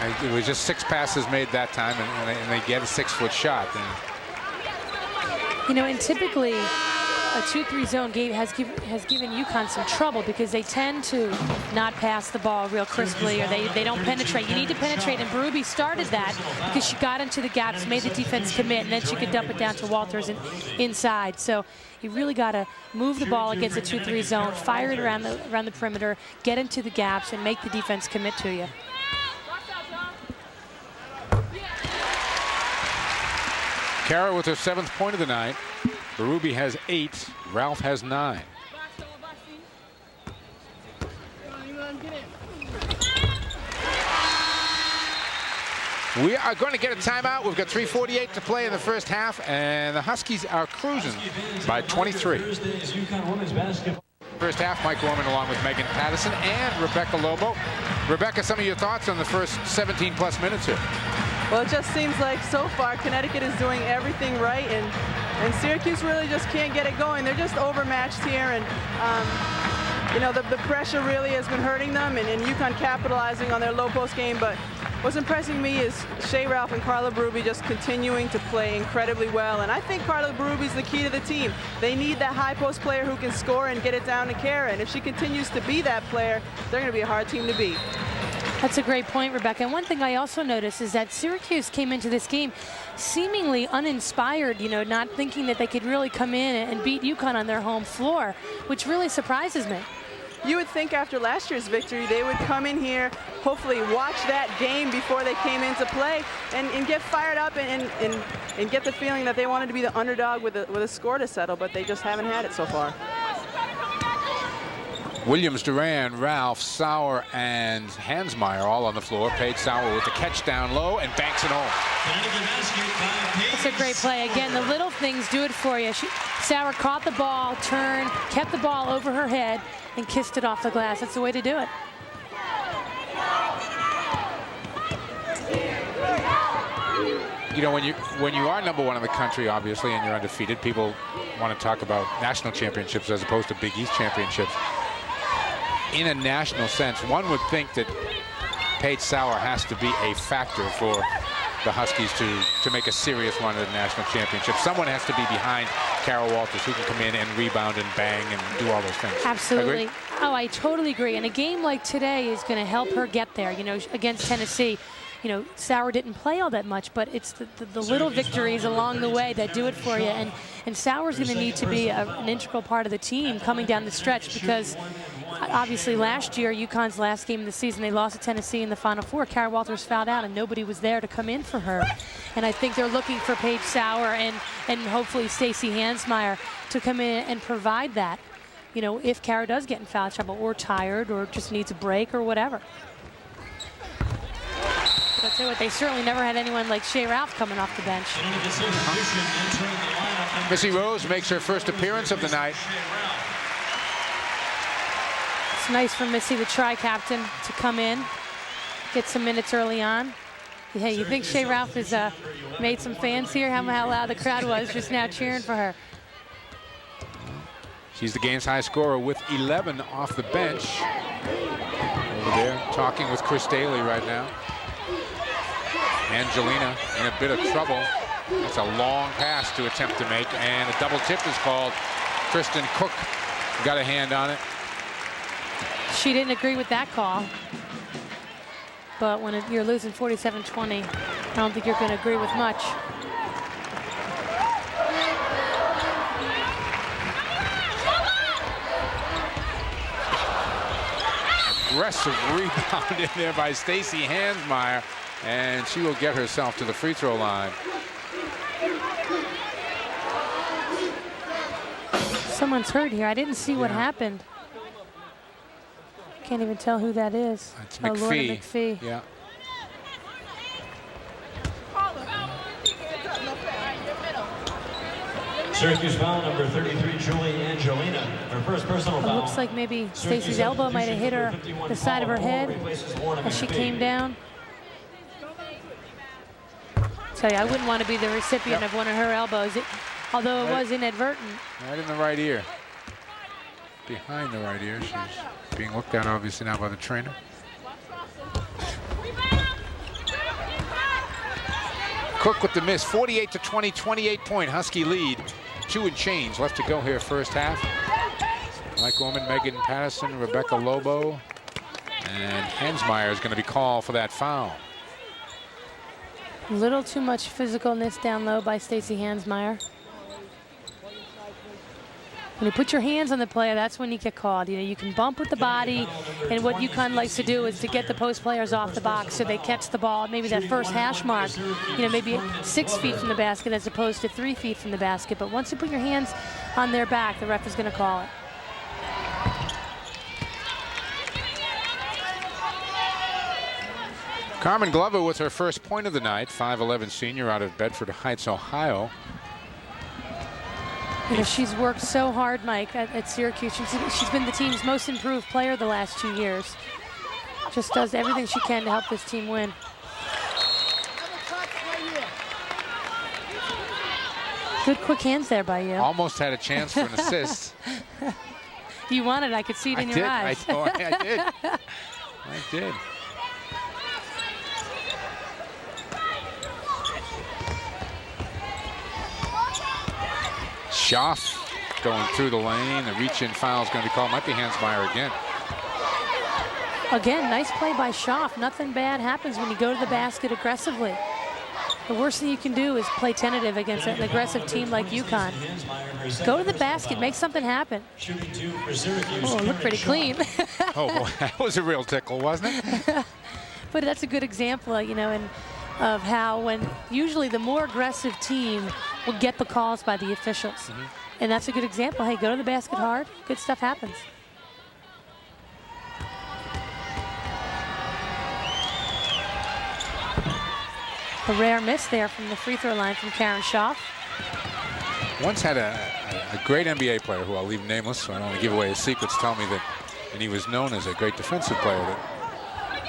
It was just 6 passes made that time, and they get a 6-foot shot.
You know, and typically a 2-3 zone game has given UConn some trouble because they tend to not pass the ball real crisply, or they don't penetrate. You need to penetrate, and Berube started that because she got into the gaps, made the defense commit, and then she could dump it down to Walters and inside. So you really got to move the ball against a 2-3 zone, fire it around the perimeter, get into the gaps, and make the defense commit to you.
Kara with her 7th point of the night. Berube has 8. Ralph has 9. We are going to get a timeout. We've got 3:48 to play in the first half, and the Huskies are cruising by 23. First half, Mike Gorman along with Megan Patterson and Rebecca Lobo. Rebecca, some of your thoughts on the first 17-plus minutes here?
Well, it just seems like so far Connecticut is doing everything right, and Syracuse really just can't get it going. They're just overmatched here, and you know, the pressure really has been hurting them, and UConn capitalizing on their low post game. But what's impressing me is Shea Ralph and Carla Berube just continuing to play incredibly well, and I think Carla Berube is the key to the team. They need that high post player who can score and get it down to Kara, and if she continues to be that player, they're going to be a hard team to beat.
That's a great point, Rebecca. And one thing I also noticed is that Syracuse came into this game seemingly uninspired, you know, not thinking that they could really come in and beat UConn on their home floor, which really surprises me.
You would think after last year's victory, they would come in here, hopefully watch that game before they came into play, and get fired up and get the feeling that they wanted to be the underdog with a score to settle, but they just haven't had it so far.
Williams, Duran, Ralph, Sauer, and Hansmeyer all on the floor. Paige Sauer with the catch down low and banks it home.
It's a great play. Again, the little things do it for you. Sauer caught the ball, turned, kept the ball over her head, and kissed it off the glass. That's the way to do it.
You know, when you are #1 in the country, obviously, and you're undefeated, people want to talk about national championships as opposed to Big East championships. In a national sense, one would think that Paige Sauer has to be a factor for the Huskies to make a serious run at the national championship. Someone has to be behind Kara Walters who can come in and rebound and bang and do all those things.
Absolutely.
Agree?
Oh, I totally agree. And a game like today is going to help her get there. You know, against Tennessee, you know, Sauer didn't play all that much, but it's the little victories along the way that do it for you. And Sauer's going to need to be an integral part of the team coming down the stretch, because obviously last year, UConn's last game of the season, they lost to Tennessee in the Final Four. Kara Walters fouled out, and nobody was there to come in for her. And I think they're looking for Paige Sauer and hopefully Stacey Hansmeyer to come in and provide that, you know, if Kara does get in foul trouble or tired or just needs a break or whatever. But I'll tell you what, they certainly never had anyone like Shea Ralph coming off the bench.
Missy Rose makes her first appearance of the night.
It's nice for Missy, the tri-captain, to come in, get some minutes early on. Yeah, you think Shea Ralph has made some fans here? How loud the crowd was just now cheering for her.
She's the game's high scorer with 11 off the bench. Over there talking with Chris Daly right now. Angelina in a bit of trouble. It's a long pass to attempt to make, and a double tip is called. Kristen Cook got a hand on it.
She didn't agree with that call. But when you're losing 47-20, I don't think you're going to agree with much.
Aggressive rebound in there by Stacey Hansmeyer, and she will get herself to the free throw line.
Someone's hurt here. I didn't see what happened. Can't even tell who that is.
It's
McPhee. Oh, Lorna
McPhee.
McPhee.
Yeah.
Syracuse foul number 33, Julie Angelina. Her first personal foul.
It looks like maybe Stacey's elbow might have hit her the side of her head as she came down. Tell you, I wouldn't want to be the recipient of one of her elbows, although it was inadvertent.
Right in the right ear. Behind the right ear. She's being looked at obviously now by the trainer. Cook with the miss. 48-20, 28-point Husky lead. 2 and change left to go here first half. Mike Orman, Megan Patterson, Rebecca Lobo, and Hansmeyer is going to be called for that foul.
A little too much physicalness down low by Stacey Hansmeyer. When you put your hands on the player, that's when you get called. You know, you can bump with the body, and what UConn likes to do is to get the post players off the box so they catch the ball, maybe that first hash mark, you know, maybe 6 feet from the basket as opposed to 3 feet from the basket. But once you put your hands on their back, the ref is going to call it.
Carmen Glover with her first point of the night, 5'11" senior out of Bedford Heights, Ohio.
You know, she's worked so hard, Mike, at Syracuse. She's been the team's most improved player the last 2 years. Just does everything she can to help this team win. Good quick hands there by you.
Almost had a chance for an assist.
You wanted, I could see it in your eyes.
I did. I did. Schaff going through the lane. The reach-in foul is going to be called. Might be Hansmeyer again.
Again, nice play by Schaff. Nothing bad happens when you go to the basket aggressively. The worst thing you can do is play tentative against an aggressive team like UConn. Go to the basket, make something happen. Oh, it looked pretty clean.
Oh, boy, that was a real tickle, wasn't it?
But that's a good example, you know, of how when usually the more aggressive team will get the calls by the officials. And that's a good example. Hey, go to the basket hard, good stuff happens. A rare miss there from the free throw line from Karen Schaff.
Once had a great NBA player who I'll leave nameless, so I don't want to give away his secrets, tell me that, and he was known as a great defensive player, that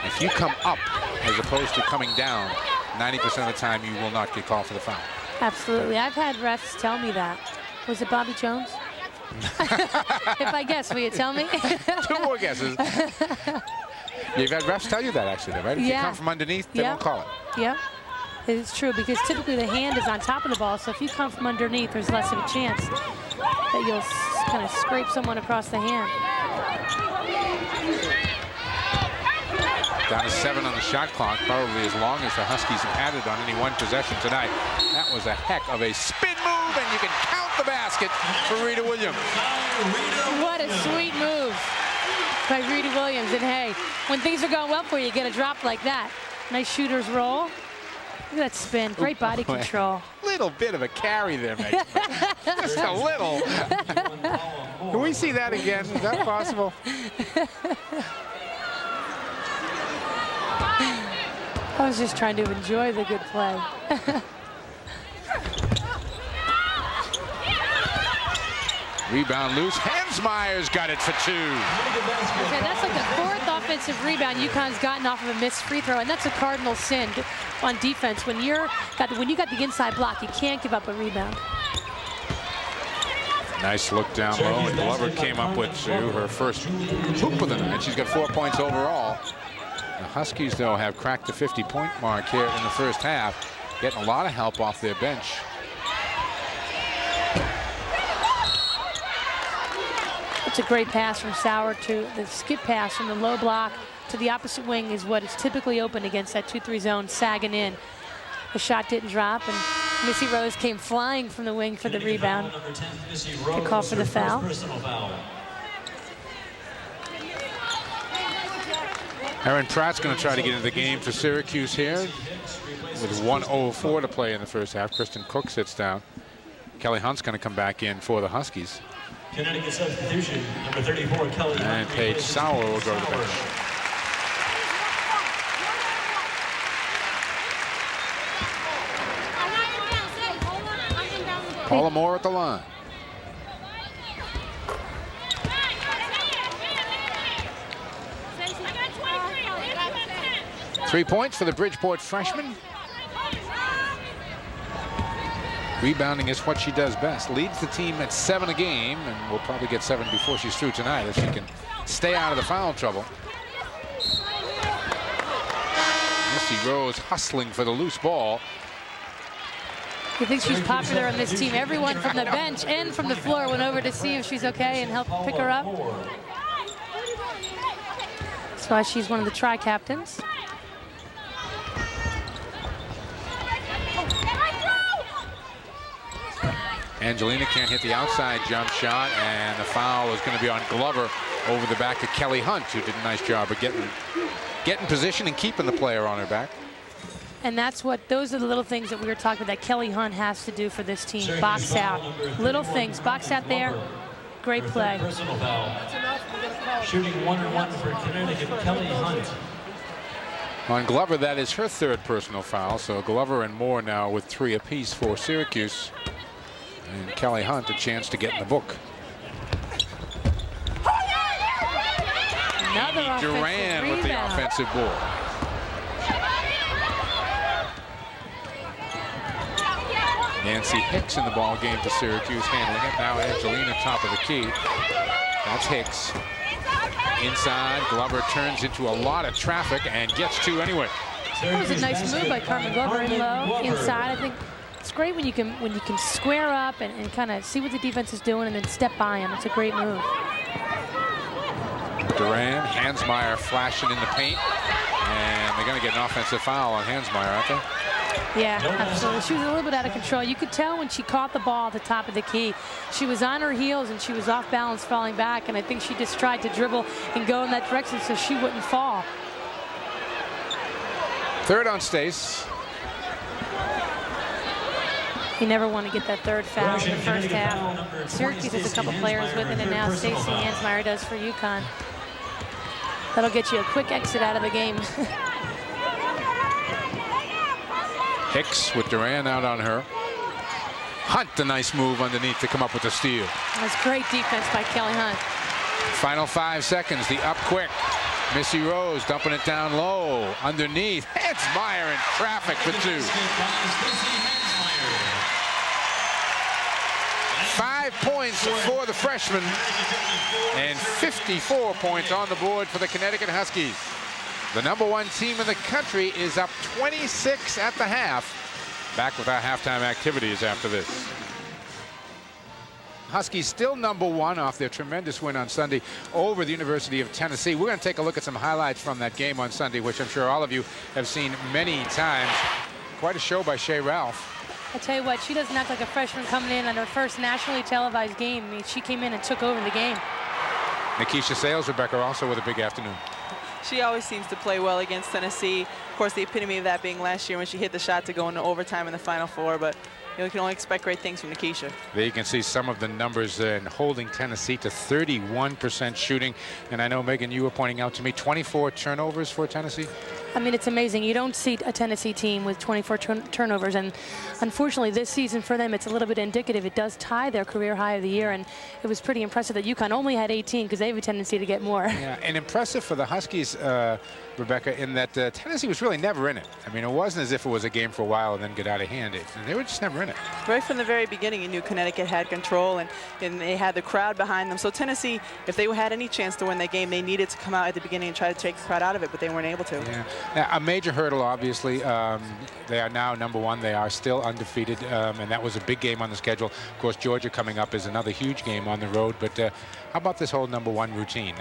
if you come up as opposed to coming down, 90% of the time you will not get called for the foul.
Absolutely. I've had refs tell me that. Was it Bobby Jones? If I guess, will you tell me?
2 more guesses. You've had refs tell you that, actually, right? If you come from underneath, they won't call it.
Yep. It's true, because typically the hand is on top of the ball, so if you come from underneath, there's less of a chance that you'll kind of scrape someone across the hand.
Down to 7 on the shot clock, probably as long as the Huskies have had it on any one possession tonight. That was a heck of a spin move, and you can count the basket for Rita Williams.
What a sweet move by Rita Williams. And hey, when things are going well for you, you get a drop like that. Nice shooter's roll. Look at that spin. Great body control.
Little bit of a carry there, Megan. Just a little. Can we see that again? Is that possible?
I was just trying to enjoy the good play.
Rebound loose. Hansmeyer's got it for 2.
Okay, that's like the 4th offensive rebound UConn's gotten off of a missed free throw, and that's a cardinal sin on defense. When you got the inside block, you can't give up a rebound.
Nice look down low, and Glover came up with her first hoop of the night. She's got 4 points overall. The Huskies, though, have cracked the 50-point mark here in the first half, getting a lot of help off their bench.
It's a great pass from Sauer to the skip pass from the low block to the opposite wing is what is typically open against that 2-3 zone, sagging in. The shot didn't drop, and Missy Rose came flying from the wing for the rebound. The call for the foul.
Erin Pratt's going to try to get into the game for Syracuse here with 1:04 to play in the first half. Kristen Cook sits down. Kelly Hunt's going to come back in for the Huskies.
Connecticut substitution, number 34, Kelly.
And Paige Sauer will go to the bench. Paula Moore at the line. Three points for the Bridgeport freshman. Rebounding is what she does best. Leads the team at 7 a game, and will probably get 7 before she's through tonight if she can stay out of the foul trouble. Missy Rose hustling for the loose ball.
You think she's popular on this team. Everyone from the bench and from the floor went over to see if she's okay and help pick her up. That's why she's one of the tri-captains.
Angelina can't hit the outside jump shot, and the foul is going to be on Glover over the back of Kelly Hunt, who did a nice job of getting position and keeping the player on her back.
And those are the little things that we were talking about that Kelly Hunt has to do for this team. Box out. Little things. Box out there. Great play.
Personal foul. Shooting 1-on-1 for Connecticut, Kelly Hunt.
On Glover, that is her third personal foul. So Glover and Moore now with 3 apiece for Syracuse. And Kelly Hunt a chance to get in the book.
Another
Duran with the offensive board. Nancy Hicks in the ball game for Syracuse handling it. Now Angelina top of the key. That's Hicks. Inside, Glover turns into a lot of traffic and gets 2 anyway.
That was a nice move by Carmen Glover in low, inside. I think it's great when you can square up and kind of see what the defense is doing and then step by him. It's a great move.
Duran, Hansmeyer flashing in the paint, and they're going to get an offensive foul on Hansmeyer, aren't they?
Yeah, absolutely. She was a little bit out of control. You could tell when she caught the ball at the top of the key. She was on her heels and she was off balance falling back, and I think she just tried to dribble and go in that direction so she wouldn't fall.
Third on Stace.
You never want to get that third foul in the first half. Syracuse has a couple players with it, and now Stacey Hansmeyer does for UConn. That'll get you a quick exit out of the game.
Hicks with Duran out on her. Hunt, a nice move underneath to come up with the steal.
That's great defense by Kelly Hunt.
Final 5 seconds, the up quick. Missy Rose dumping it down low. Underneath, Hansmeyer in traffic for 2. 5 points for the freshman and 54 points on the board for the Connecticut Huskies. The #1 team in the country is up 26 at the half. Back with our halftime activities after this. Huskies still #1 off their tremendous win on Sunday over the University of Tennessee. We're going to take a look at some highlights from that game on Sunday, which I'm sure all of you have seen many times. Quite a show by Shea Ralph.
I tell you what, she doesn't act like a freshman coming in on her first nationally televised game. I mean, she came in and took over the game.
Nikisha Sales, Rebecca, also with a big afternoon.
She always seems to play well against Tennessee. Of course, the epitome of that being last year when she hit the shot to go into overtime in the Final Four, but you can only expect great things from Nikisha.
There you can see some of the numbers in holding Tennessee to 31% shooting. And I know, Megan, you were pointing out to me 24 turnovers for Tennessee.
I mean, it's amazing. You don't see a Tennessee team with 24 turnovers, and unfortunately this season for them it's a little bit indicative. It does tie their career high of the year, and it was pretty impressive that UConn only had 18 because they have a tendency to get more.
Yeah, and impressive for the Huskies, Rebecca, in that Tennessee was really never in it. I mean, it wasn't as if it was a game for a while and then get out of hand. They were just never in it.
Right from the very beginning, you knew Connecticut had control, and they had the crowd behind them. So Tennessee, if they had any chance to win that game, they needed to come out at the beginning and try to take the crowd out of it, but they weren't able to.
Yeah. Now, a major hurdle, obviously. They are now #1. They are still undefeated, and that was a big game on the schedule. Of course, Georgia coming up is another huge game on the road. But how about this whole #1 routine?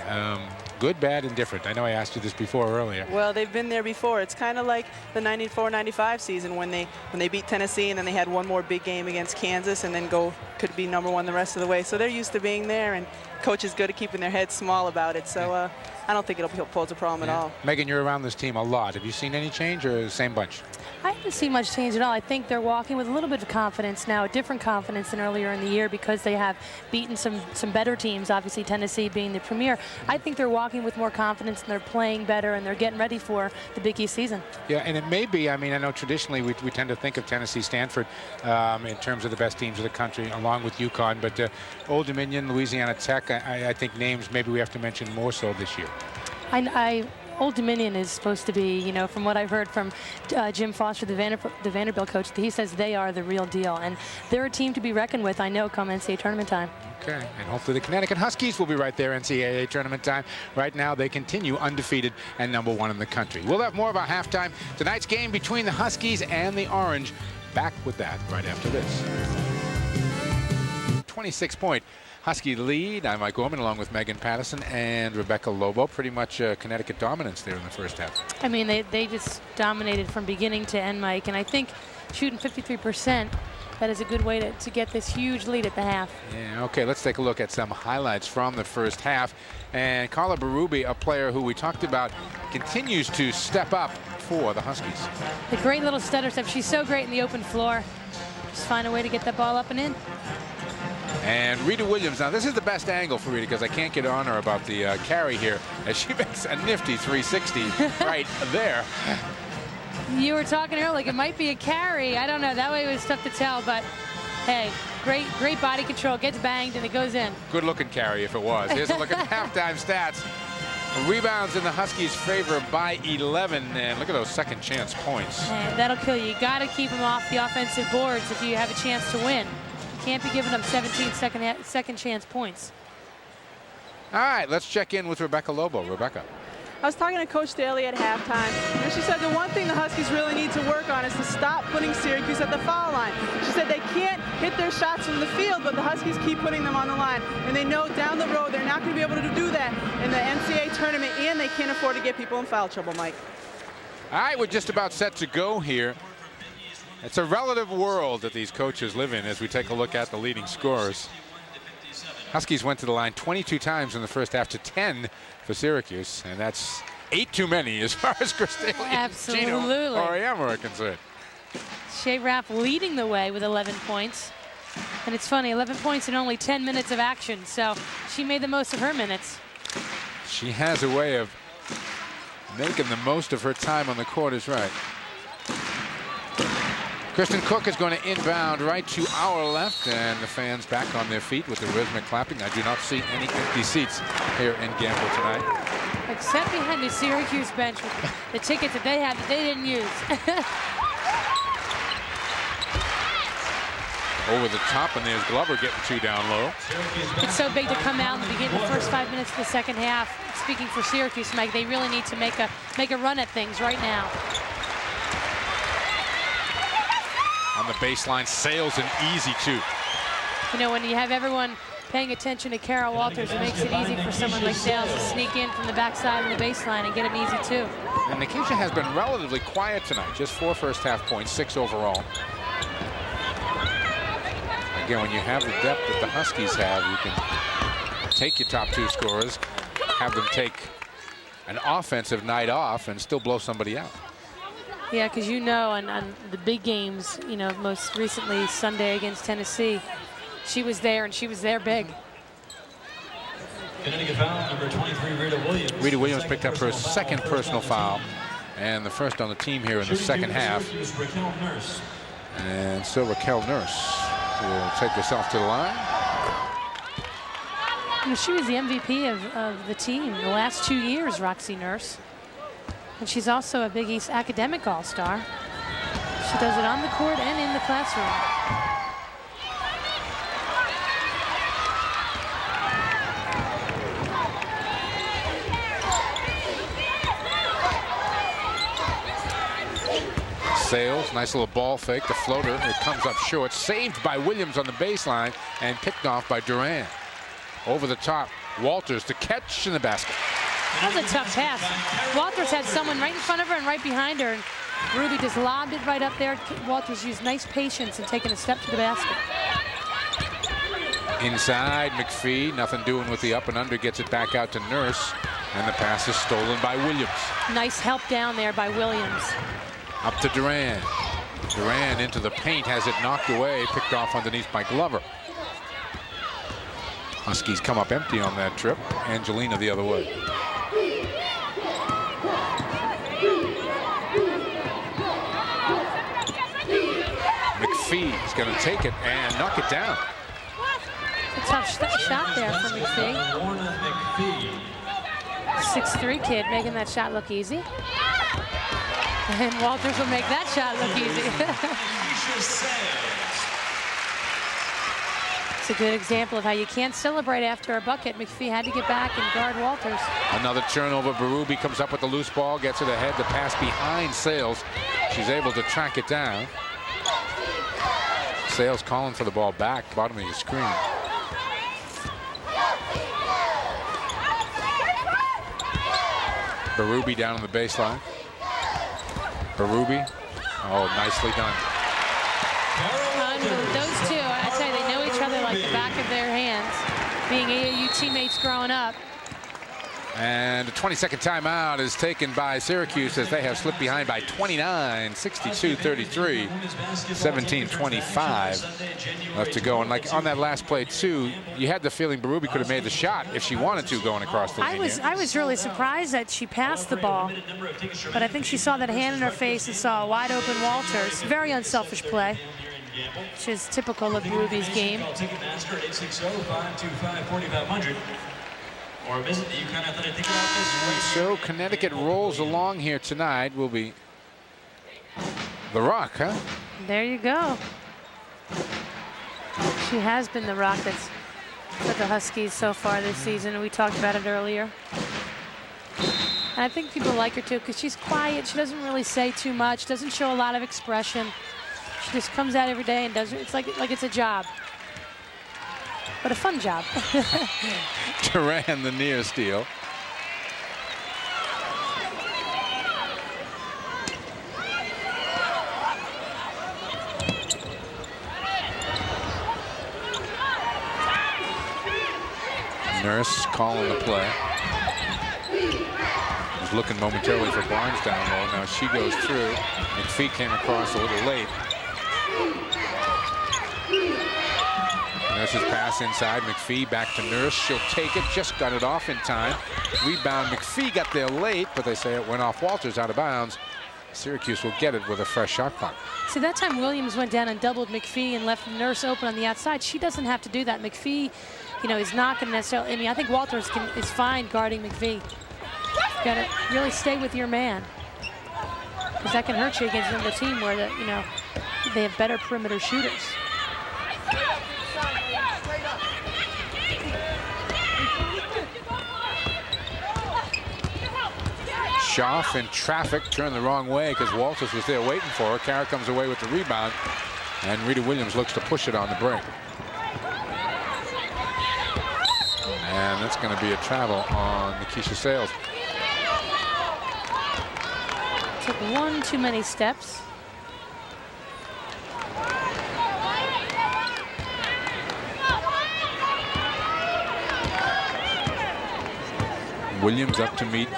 Good, bad, and different. I know I asked you this before earlier.
Well, they've been there before. It's kind of like the 94-95 season when they beat Tennessee, and then they had one more big game against Kansas, and then could be #1 the rest of the way. So they're used to being there, and coach is good at keeping their heads small about it. So I don't think it'll pose a problem at all.
Megan, you're around this team a lot. Have you seen any change or the same bunch?
I haven't seen much change at all. I think they're walking with a little bit of confidence now, a different confidence than earlier in the year because they have beaten some better teams, obviously Tennessee being the premier. I think they're walking with more confidence and they're playing better and they're getting ready for the Big East season.
Yeah, and it may be, I mean, I know traditionally we tend to think of Tennessee, Stanford in terms of the best teams of the country along with UConn, but Old Dominion, Louisiana Tech, I think names maybe we have to mention more so this year.
Old Dominion is supposed to be, you know, from what I've heard from Jim Foster, the Vanderbilt coach, he says they are the real deal. And they're a team to be reckoned with, I know, come NCAA tournament time.
Okay, and hopefully the Connecticut Huskies will be right there NCAA tournament time. Right now, they continue undefeated and #1 in the country. We'll have more about halftime. Tonight's game between the Huskies and the Orange Back with that right after this. 26-point Husky lead. I'm Mike Gorman along with Megan Patterson and Rebecca Lobo. Pretty much Connecticut dominance there in the first half.
I mean, they just dominated from beginning to end, Mike. And I think shooting 53%, that is a good way to get this huge lead at the half.
Yeah, okay, let's take a look at some highlights from the first half. And Carla Berube, a player who we talked about, continues to step up for the Huskies.
The great little stutter step. She's so great in the open floor. Just find a way to get that ball up and in.
And Rita Williams, now this is the best angle for Rita because I can't get on her about the carry here as she makes a nifty 360 right there.
You were talking earlier like it might be a carry. I don't know. That way it was tough to tell, but hey, great body control. Gets banged and it goes in.
Good looking carry if it was. Here's a look at the halftime stats. Rebounds in the Huskies' favor by 11, and look at those second chance points.
Hey, that'll kill you. You got to keep them off the offensive boards if you have a chance to win. You can't be giving them 17 second chance points.
All right, let's check in with Rebecca Lobo. Rebecca.
I was talking to Coach Daly at halftime, and she said the one thing the Huskies really need to work on is to stop putting Syracuse at the foul line. She said they can't hit their shots from the field, but the Huskies keep putting them on the line. And they know down the road they're not going to be able to do that in the NCAA tournament, and they can't afford to get people in foul trouble, Mike.
All right, we're just about set to go here. It's a relative world that these coaches live in as we take a look at the leading scorers. Huskies went to the line 22 times in the first half to 10 for Syracuse, and that's 8 too many as far as Christelle and Gino Auriemma are concerned.
Shea Rapp leading the way with 11 points. And it's funny, 11 points in only 10 minutes of action, so she made the most of her minutes.
She has a way of making the most of her time on the court, is right. Kristen Cook is going to inbound right to our left, and the fans back on their feet with the rhythmic clapping. I do not see any empty seats here in Gamble tonight.
Except behind the Syracuse bench with the tickets that they had that they didn't use.
Over the top, and there's Glover getting 2 down low.
It's so big to come out and begin the first 5 minutes of the second half. Speaking for Syracuse, Mike, they really need to make a run at things right now.
On the baseline, Sales an easy 2.
You know, when you have everyone paying attention to Carol Walters, it makes it easy for someone like Sales to sneak in from the backside of the baseline and get an easy 2.
And Nikisha has been relatively quiet tonight. Just 4 first half points, 6 overall. Again, when you have the depth that the Huskies have, you can take your top 2 scorers, have them take an offensive night off, and still blow somebody out.
Yeah, because you know, on the big games, you know, most recently Sunday against Tennessee, she was there, and she was there big.
Connecticut foul, number 23, Rita Williams.
Rita Williams picked up her second personal foul, and the first on the team here in the second half. And so Raquel Nurse will take herself to the line.
You know, she was the MVP of the team the last 2 years, Roxy Nurse. And she's also a Big East academic all-star. She does it on the court and in the classroom.
Sales, nice little ball fake, the floater, it comes up short, saved by Williams on the baseline and picked off by Duran. Over the top, Walters to catch in the basket.
That was a tough pass. Walters had someone right in front of her and right behind her, and Ruby just lobbed it right up there. Walters used nice patience in taking a step to the basket.
Inside, McPhee, nothing doing with the up and under, gets it back out to Nurse, and the pass is stolen by Williams.
Nice help down there by Williams.
Up to Duran. Duran into the paint, has it knocked away, picked off underneath by Glover. Huskies come up empty on that trip. Angelina the other way. McPhee is going to take it and knock it down.
A tough shot there for McPhee. 6'3" kid making that shot look easy. And Walters will make that shot look easy. It's a good example of how you can't celebrate after a bucket. McPhee had to get back and guard Walters.
Another turnover. Berube comes up with the loose ball, gets it ahead. The pass behind Sales. She's able to track it down. Sales calling for the ball back, bottom of your screen. Berube down on the baseline. Berube. Oh, nicely done.
Those two, I tell you, they know each other like the back of their hands, being AAU teammates growing up.
And a 20-second timeout is taken by Syracuse as they have slipped behind by 29, 62-33, 17-25 left to go. And like on that last play too, you had the feeling Berube could have made the shot if she wanted to going across the line.
I was really surprised that she passed the ball, but I think she saw that hand in her face and saw a wide open Walters. Very unselfish play, which is typical of Berube's game.
Or visit the UConn Athletic Ticket Office.
So Connecticut rolls along here tonight. Will be the Rock, huh?
There you go. She has been the Rock that's for the Huskies so far this season. We talked about it earlier. And I think people like her too because she's quiet. She doesn't really say too much. Doesn't show a lot of expression. She just comes out every day and does it. It's like it's a job. But a fun job.
Duran the near steal. Nurse calling the play. Was looking momentarily for Barnes down low. Now she goes through. McPhee came across a little late. Nurse's pass inside. McPhee back to Nurse. She'll take it. Just got it off in time. Rebound. McPhee got there late, but they say it went off Walters out of bounds. Syracuse will get it with a fresh shot clock.
See, that time Williams went down and doubled McPhee and left Nurse open on the outside. She doesn't have to do that. McPhee, you know, is not going to necessarily. I mean, I think Walters is fine guarding McPhee. You got to really stay with your man, because that can hurt you against another team where they have better perimeter shooters.
Schaaf in traffic, turned the wrong way because Walters was there waiting for her. Kara comes away with the rebound, and Rita Williams looks to push it on the break. And that's going to be a travel on Nikisha Sales.
Took one too many steps.
Williams up to meet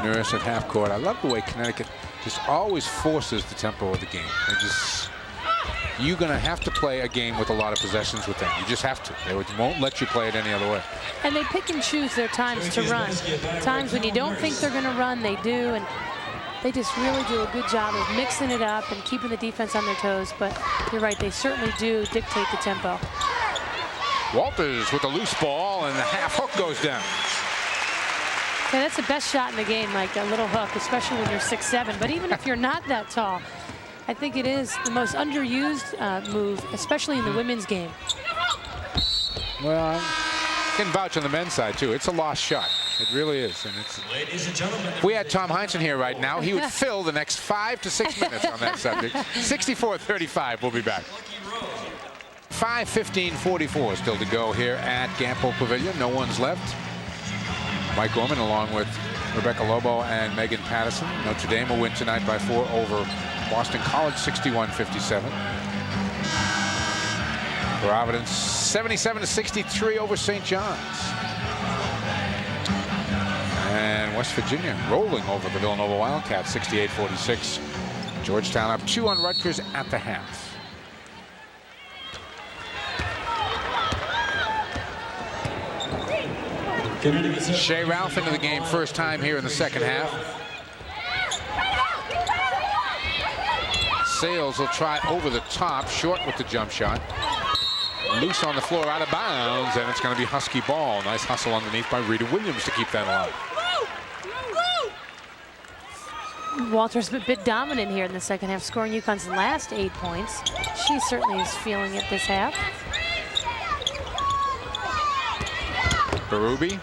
Nurse at half court. I love the way Connecticut just always forces the tempo of the game. You're going to have to play a game with a lot of possessions with them. You just have to. They won't let you play it any other way.
And they pick and choose their times to run. Times when you don't think they're going to run, they do. And they just really do a good job of mixing it up and keeping the defense on their toes. But you're right, they certainly do dictate the tempo.
Walters with a loose ball, and the half hook goes down.
Okay, that's the best shot in the game, Mike, that little hook, especially when you're 6'7". But even if you're not that tall, I think it is the most underused move, especially in the women's game.
Well, I can vouch on the men's side, too. It's a lost shot. It really is. And it's. Ladies and gentlemen, if we had Tom Heinsohn here right now, he would fill the next 5 to 6 minutes on that subject. 64-35. We'll be back. 5:15:44 still to go here at Gampel Pavilion. No one's left. Mike Gorman along with Rebecca Lobo and Megan Patterson. Notre Dame will win tonight by 4 over Boston College, 61-57. Providence 77-63 over St. John's. And West Virginia rolling over the Villanova Wildcats, 68-46. Georgetown up 2 on Rutgers at the half. Shea Ralph into the game first time here in the second half. Sales will try over the top, short with the jump shot. Loose on the floor, out of bounds, and it's going to be Husky ball. Nice hustle underneath by Rita Williams to keep that alive.
Walters a bit dominant here in the second half, scoring UConn's last 8 points. She certainly is feeling it this half.
Berube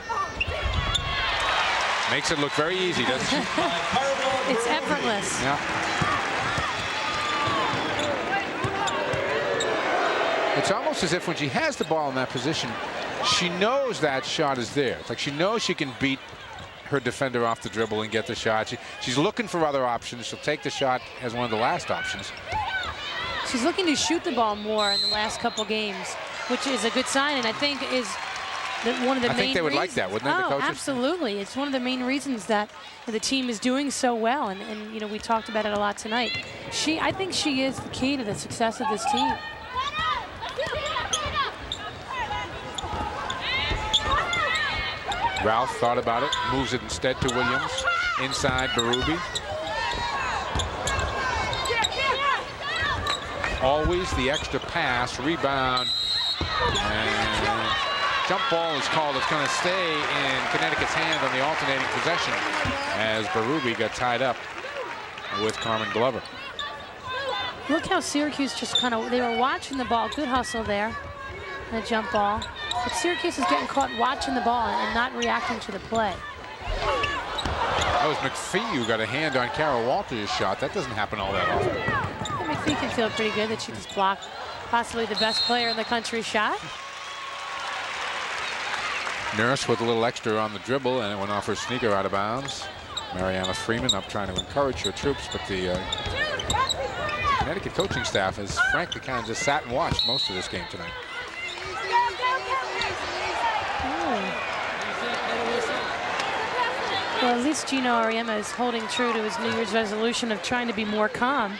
makes it look very easy, doesn't she?
It's effortless.
Yeah. It's almost as if when she has the ball in that position, she knows that shot is there. It's like she knows she can beat her defender off the dribble and get the shot. She's looking for other options. She'll take the shot as one of the last options.
She's looking to shoot the ball more in the last couple games, which is a good sign, and I think is one of the main reasons. I think
they would like that, wouldn't they, the coaches?
Absolutely. It's one of the main reasons that the team is doing so well, and you know, we talked about it a lot tonight. I think she is the key to the success of this team.
Ralph thought about it, moves it instead to Williams. Inside Berube. Always the extra pass, rebound, and jump ball is called. It's going to stay in Connecticut's hand on the alternating possession as Berube got tied up with Carmen Glover.
Look how Syracuse just they were watching the ball. Good hustle there. And a jump ball. But Syracuse is getting caught watching the ball and not reacting to the play.
That was McPhee who got a hand on Carol Walters' shot. That doesn't happen all that often.
Yeah, McPhee can feel pretty good that she just blocked possibly the best player in the country's shot.
Nurse with a little extra on the dribble, and it went off her sneaker out of bounds. Mariana Freeman up trying to encourage her troops, but the Connecticut coaching staff has frankly kind of just sat and watched most of this game tonight.
Well, at least Gino Auriemma is holding true to his New Year's resolution of trying to be more calm.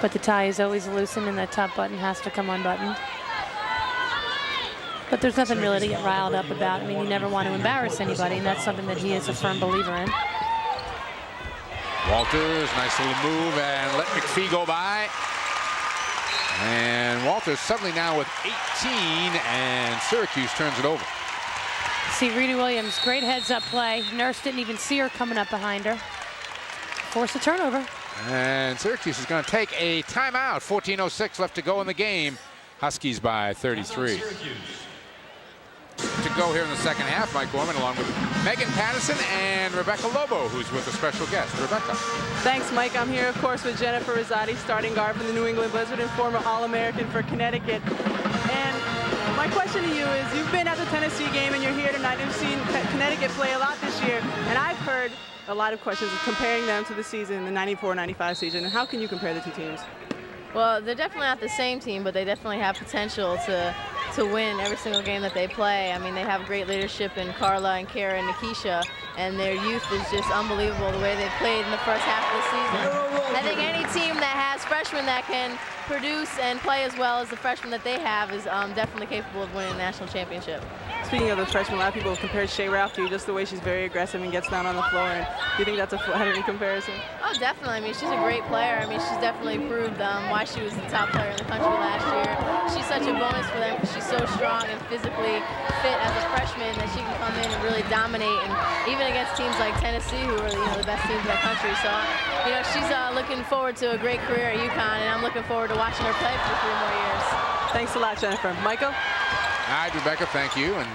But the tie is always loosened and that top button has to come unbuttoned. But there's nothing really to get riled up about. I mean, you never want to embarrass anybody, and that's something that he is a firm believer in.
Walters, nice little move, and let McPhee go by. And Walters suddenly now with 18, and Syracuse turns it over.
See Rita Williams, great heads-up play. Nurse didn't even see her coming up behind her. Force a turnover.
And Syracuse is going to take a timeout. 14:06 left to go in the game. Huskies by 33. To go here in the second half, Mike Gorman along with Megan Patterson and Rebecca Lobo, who's with a special guest. Rebecca.
Thanks, Mike. I'm here, of course, with Jennifer Rosati, starting guard for the New England Blizzard and former All-American for Connecticut. And my question to you is, you've been at the Tennessee game and you're here tonight. You've seen Connecticut play a lot this year, and I've heard a lot of questions comparing them to the season, the 94-95 season. And how can you compare the two teams?
Well, they're definitely not the same team, but they definitely have potential to win every single game that they play. I mean, they have great leadership in Carla and Kara and Nikisha, and their youth is just unbelievable the way they played in the first half of the season. I think any team that has freshmen that can produce and play as well as the freshmen that they have is definitely capable of winning a national championship.
Speaking of the freshmen, a lot of people have compared Shea Ralph to you, just the way she's very aggressive and gets down on the floor. And do you think that's a flattering comparison?
Oh, definitely. I mean, she's a great player. I mean, she's definitely proved why she was the top player in the country last year. She's such a bonus for them because she's so strong and physically fit as a freshman that she can come in and really dominate, and even against teams like Tennessee, who are the best teams in the country. So, she's looking forward to a great career at UConn, and I'm looking forward to watching her play for 3 more years.
Thanks a lot, Jennifer. Michael?
All right, Rebecca, thank you. And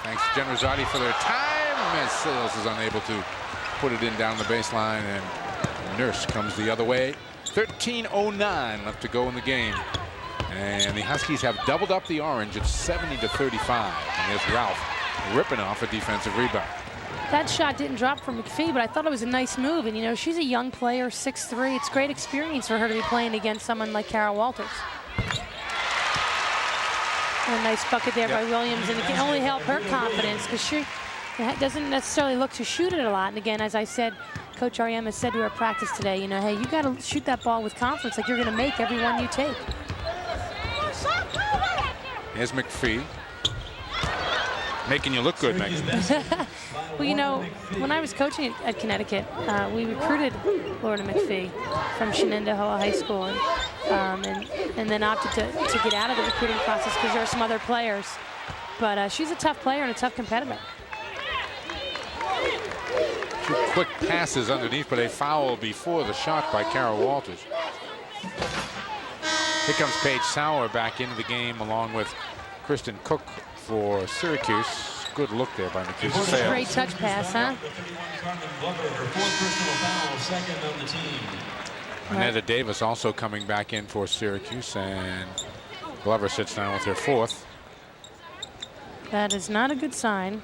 thanks to Jen Rosati for their time, as Sales is unable to put it in down the baseline, and Nurse comes the other way. 13:09 left to go in the game. And the Huskies have doubled up the Orange at 70-35. And there's Ralph ripping off a defensive rebound.
That shot didn't drop for McPhee, but I thought it was a nice move. And, she's a young player, 6'3". It's great experience for her to be playing against someone like Carol Walters. And a nice bucket there by Williams, and it can only help her confidence because she doesn't necessarily look to shoot it a lot. And again, as I said, Coach Auriemma said to her practice today, hey, you got to shoot that ball with confidence, like you're going to make every one you take.
Here's McPhee. Making you look good, Megan.
Well, when I was coaching at Connecticut, we recruited Lorna McPhee from Shenandoah High School, and then opted to get out of the recruiting process because there are some other players. But she's a tough player and a tough competitor.
2 quick passes underneath, but a foul before the shot by Carol Walters. Here comes Paige Sauer back into the game along with Kristen Cook for Syracuse. Good look there by Nikisha.
Great touch pass, huh?
Aneta Davis also coming back in for Syracuse, and Glover sits down with her 4th.
That is not a good sign.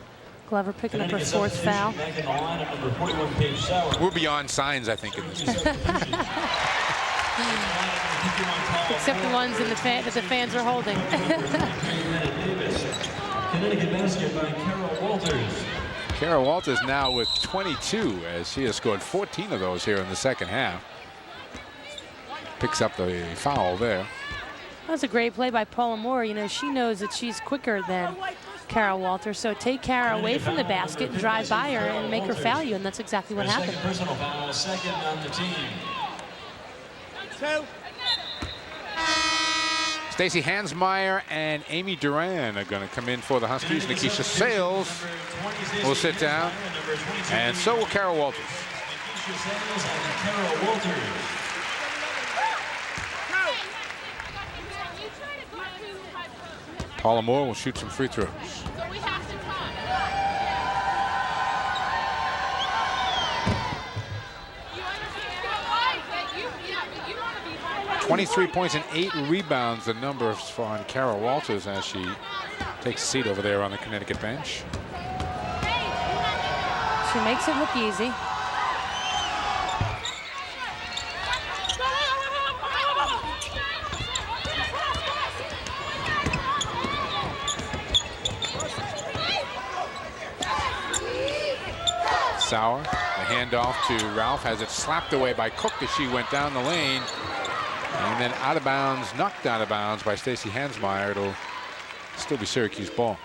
Glover picking up her 4th foul.
We're beyond signs, I think, in this game.
Except the ones in that the fans are holding.
Connecticut basket by Carol Walters.
Carol Walters now with 22, as she has scored 14 of those here in the second half. Picks up the foul there.
That was a great play by Paula Moore. You know, she knows that she's quicker than Carol Walters, so take Kara away from the basket and drive by her and make her foul you, and that's exactly what happened.
Second personal foul, second on the team.
Stacey Hansmeyer and Amy Duran are going to come in for the Huskies. Nikisha Sales will sit down, and so will Carol Walters. Paula Moore will shoot some free throws. 23 points and 8 rebounds, the number on Carol Walters as she takes a seat over there on the Connecticut bench.
She makes it look easy.
Sauer, the handoff to Ralph, has it slapped away by Cook as she went down the lane. And then out of bounds, knocked out of bounds by Stacey Hansmeyer. It'll still be Syracuse ball.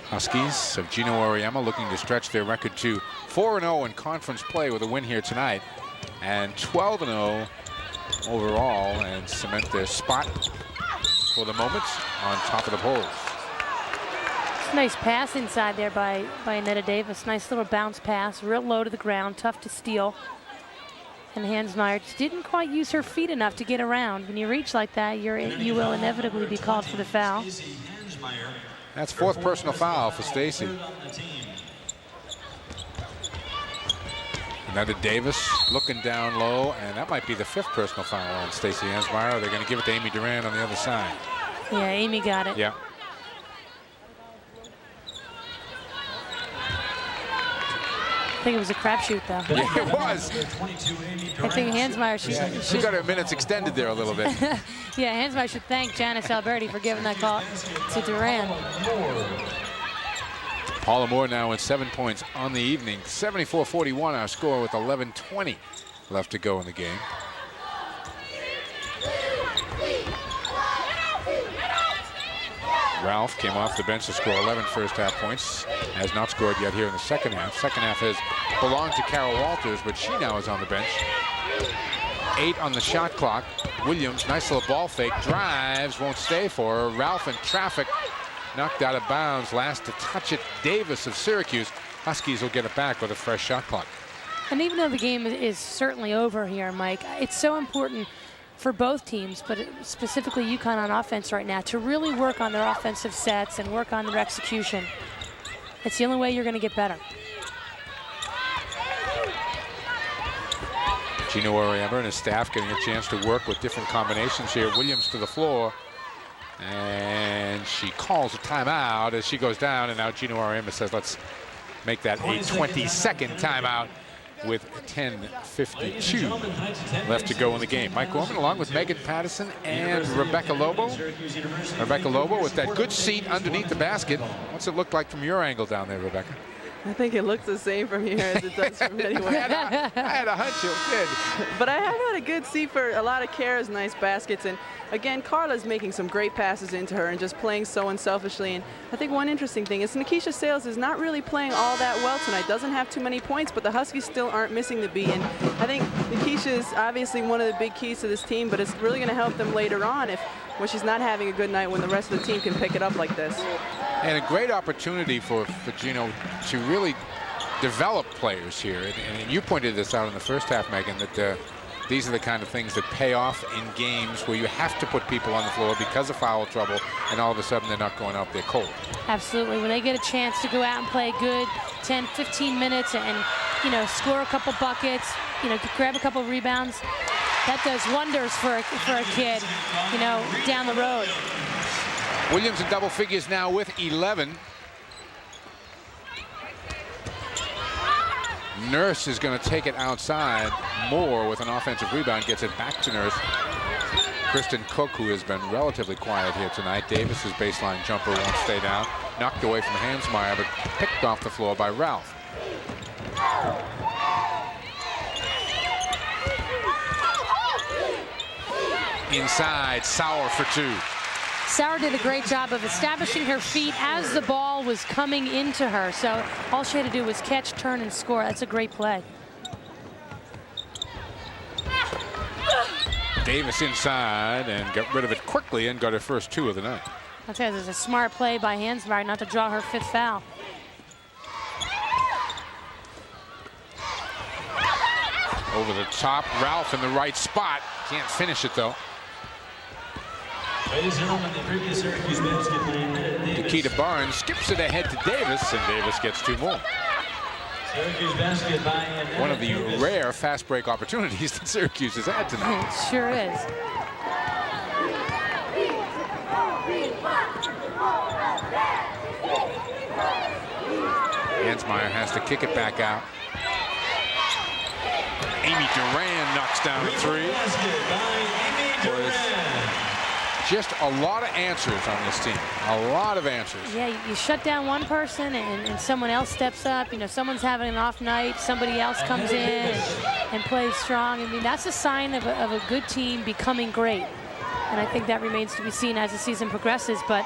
Huskies of Gino Auriemma looking to stretch their record to 4-0 in conference play with a win here tonight, and 12-0 overall, and cement their spot for the moment on top of the polls.
Nice pass inside there by Aneta Davis. Nice little bounce pass, real low to the ground, tough to steal. And Hansmeyer just didn't quite use her feet enough to get around. When you reach like that, you will inevitably be called for the foul.
That's 4th personal foul for Stacey. Aneta Davis looking down low, and that might be the 5th personal foul on Stacey Hansmeyer. They're going to give it to Amy Duran on the other side.
Yeah, Amy got it.
Yeah.
I think it was a crapshoot, though.
Yeah, it was.
I think Hansmeyer
she got her minutes extended there a little bit.
Yeah, Hansmeyer should thank Janice Alberti for giving that call to Duran.
Paula Moore now with 7 points on the evening. 74-41 our score with 11:20 left to go in the game. Ralph came off the bench to score 11 first half points. Has not scored yet here in the second half. Second half has belonged to Carol Walters, but she now is on the bench. 8 on the shot clock. Williams, nice little ball fake, drives, won't stay for her. Ralph in traffic, knocked out of bounds. Last to touch it, Davis of Syracuse. Huskies will get it back with a fresh shot clock.
And even though the game is certainly over here, Mike, it's so important for both teams, but specifically UConn on offense right now, to really work on their offensive sets and work on their execution. It's the only way you're going to get better.
Gino Auriemma and his staff getting a chance to work with different combinations here. Williams to the floor, and she calls a timeout as she goes down, and now Gino Auriemma says let's make that a 20-second timeout with 10:52 left to go in the game. Mike Gorman along with Megan Patterson and Rebecca Lobo. Rebecca Lobo with that good seat underneath the basket. What's it look like from your angle down there, Rebecca?
I think it looks the same from here as it does from anywhere.
I had a hunch it did.
But I have had a good seat for a lot of Kara's nice baskets. And again, Carla's making some great passes into her and just playing so unselfishly. And I think one interesting thing is Nikisha Sales is not really playing all that well tonight. Doesn't have too many points, but the Huskies still aren't missing the beat. And I think Nikisha is obviously one of the big keys to this team, but it's really going to help them later on when she's not having a good night, when the rest of the team can pick it up like this.
And a great opportunity for Gino to really develop players here. And you pointed this out in the first half, Megan, that these are the kind of things that pay off in games where you have to put people on the floor because of foul trouble, and all of a sudden they're not going out there cold.
Absolutely. When they get a chance to go out and play good 10, 15 minutes and, you know, score a couple buckets, you know, grab a couple rebounds, that does wonders for a kid, you know, down the road.
Williams in double figures now with 11. Nurse is going to take it outside. Moore with an offensive rebound gets it back to Nurse. Kristen Cook, who has been relatively quiet here tonight. Davis's baseline jumper won't stay down. Knocked away from Hansmeyer, but picked off the floor by Ralph. Inside, Sauer for two.
Sauer did a great job of establishing her feet as the ball was coming into her. So all she had to do was catch, turn, and score. That's a great play.
Davis inside and got rid of it quickly and got her first two of the night.
I'll tell you, there's a smart play by Hansmeyer not to draw her 5th foul.
Over the top, Ralph in the right spot. Can't finish it though.
Ladies and gentlemen, the previous Syracuse basket
Nikita Barnes skips it ahead to Davis, and Davis gets two more.
Syracuse basket by
one of the rare fast break opportunities that Syracuse has had tonight.
It sure is.
Hansmeyer has to kick it back out. Amy Duran knocks down a three. Just a lot of answers on this team. A lot of answers.
Yeah, you shut down one person and someone else steps up. You know, someone's having an off night. Somebody else comes in and plays strong. I mean, that's a sign of a good team becoming great. And I think that remains to be seen as the season progresses. But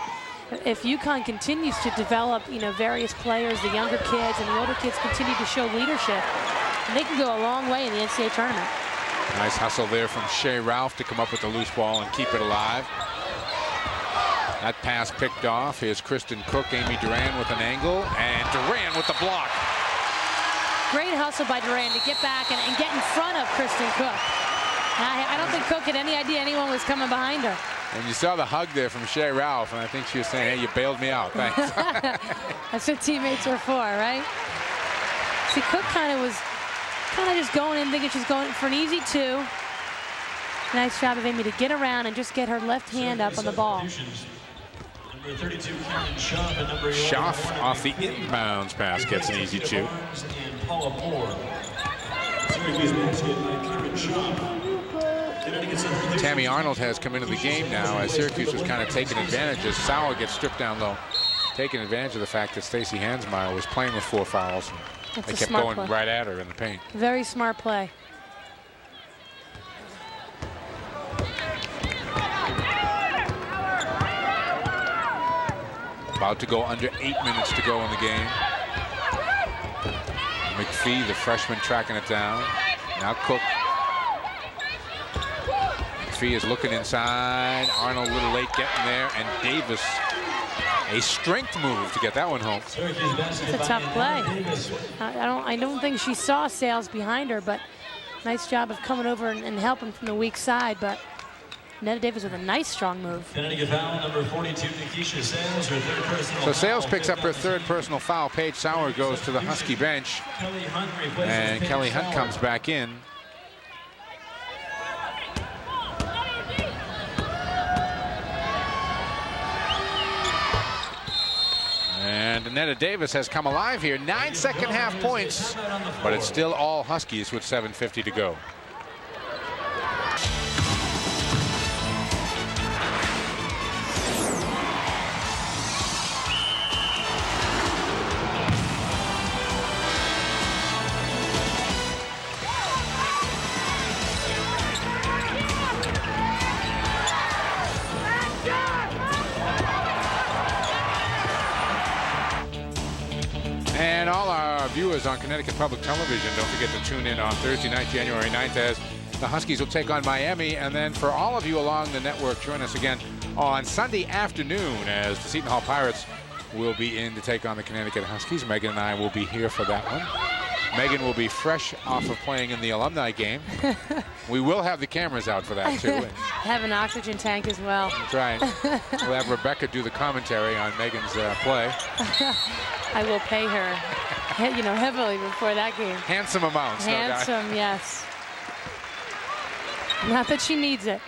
if UConn continues to develop, you know, various players, the younger kids and the older kids continue to show leadership, and they can go a long way in the NCAA tournament.
Nice hustle there from Shea Ralph to come up with the loose ball and keep it alive. That pass picked off. Here's Kristen Cook, Amy Duran with an angle, and Duran with the block.
Great hustle by Duran to get back and get in front of Kristen Cook. I don't think Cook had any idea anyone was coming behind her.
And you saw the hug there from Shea Ralph, and I think she was saying, hey, you bailed me out, thanks.
That's what teammates are for, right? See, Cook kind of just going in thinking she's going for an easy two. Nice job of Amy to get around and just get her left hand up on the ball.
Number 32, Karen Schaff, and number 11,
Schaff off the inbounds pass gets an easy two. Tammy Arnold has come into the game now as Syracuse was kind of taking advantage as Sauer gets stripped down low. Taking advantage of the fact that Stacey Hansmeyer was playing with 4 fouls. They kept going right at her in the paint.
Very smart play.
About to go under 8 minutes to go in the game. McPhee, the freshman, tracking it down. Now Cook. McPhee is looking inside. Arnold a little late getting there, and Davis, a strength move to get that one home.
It's a tough play. I don't think she saw Sales behind her, but nice job of coming over and helping from the weak side. But Netta Davis with a nice strong move.
Foul, number 42, Nikisha Sales, her third personal
So Sales
foul.
picks up her third personal foul. Paige Sauer goes to the Husky bench, and Kelly Hunt comes back in. And Netta Davis has come alive here. 9 second half points, but it's still all Huskies with 7:50 to go. And all our viewers on Connecticut Public Television, don't forget to tune in on Thursday night, January 9th, as the Huskies will take on Miami. And then for all of you along the network, join us again on Sunday afternoon as the Seton Hall Pirates will be in to take on the Connecticut Huskies. Megan and I will be here for that one. Megan will be fresh off of playing in the alumni game. We will have the cameras out for that too.
Have an oxygen tank as well.
That's right. We'll have Rebecca do the commentary on Megan's play.
I will pay her, you know, heavily before that game.
Handsome amounts.
Handsome,
no doubt.
yes. Not that she needs it.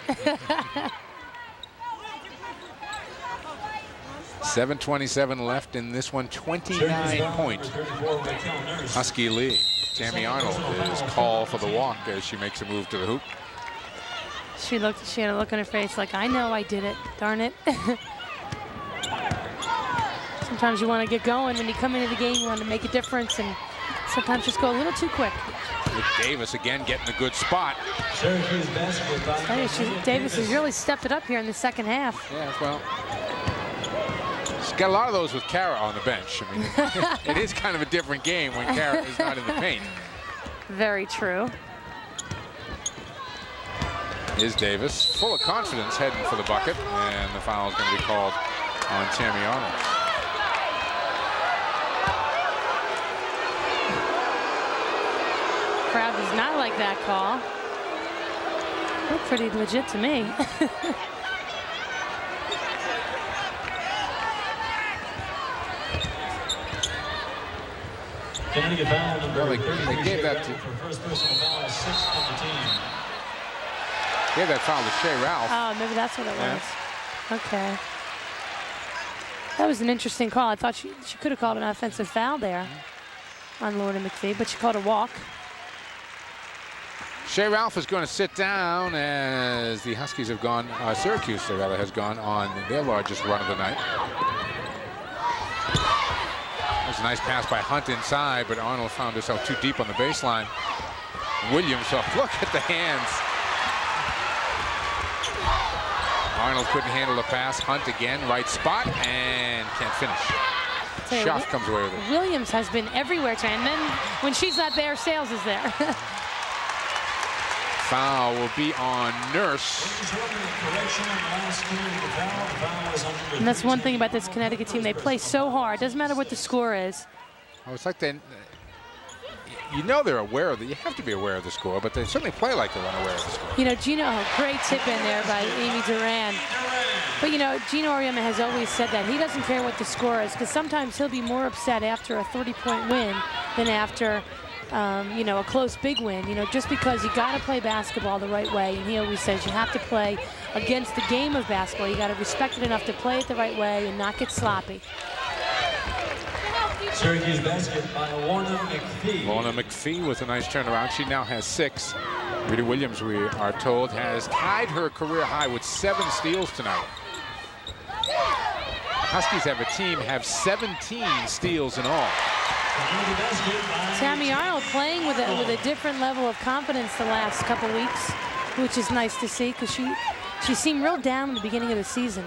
7:27 left in this one. 29-point Husky lead. Tammy Arnold is called for the walk as she makes a move to the hoop.
She had a look on her face like, I know I did it. Darn it. Sometimes you want to get going when you come into the game. You want to make a difference, and sometimes just go a little too quick.
With Davis again getting a good spot.
Syracuse basketball. Davis has really stepped it up here in the second half.
Yeah, well. She's got a lot of those with Kara on the bench. I mean, it is kind of a different game when Kara is not in the paint.
Very true.
Is Davis full of confidence heading for the bucket, and the foul is going to be called on Tammy Arnold.
Crowd does not like that call. Looked pretty legit to me.
Well, they gave that to gave that foul to Shea Ralph.
Oh, maybe that's what it was. Okay. That was an interesting call. I thought she could have called an offensive foul there on Lorna McPhee, but she called a walk.
Shea Ralph is going to sit down as the Huskies have gone, Syracuse rather, has gone on their largest run of the night. That was a nice pass by Hunt inside, but Arnold found herself too deep on the baseline. Williams, oh, look at the hands. Arnold couldn't handle the pass. Hunt again, right spot, and can't finish. Schaff comes away with it.
Williams has been everywhere tonight, and then when she's not there, Sales is there.
Foul will be on Nurse.
And that's one thing about this Connecticut team. They play so hard. Doesn't matter what the score is.
Oh, it's like they, you know, they're aware of it. You have to be aware of the score, but they certainly play like they're unaware of the score.
You know, Gino, great tip in there by Amy Duran. But, you know, Gino Auriemma has always said that. He doesn't care what the score is, because sometimes he'll be more upset after a 30-point win than after, you know, a close big win. You know, just because you got to play basketball the right way. And he always says you have to play against the game of basketball. You got to respect it enough to play it the right way and not get sloppy.
Syracuse basket by Lorna McPhee.
Lorna McPhee with a nice turnaround. She now has 6. Rita Williams, we are told, has tied her career high with 7 steals tonight. Huskies have 17 steals in all.
Tammy Arnold playing with a different level of confidence the last couple weeks, which is nice to see, because she seemed real down in the beginning of the season.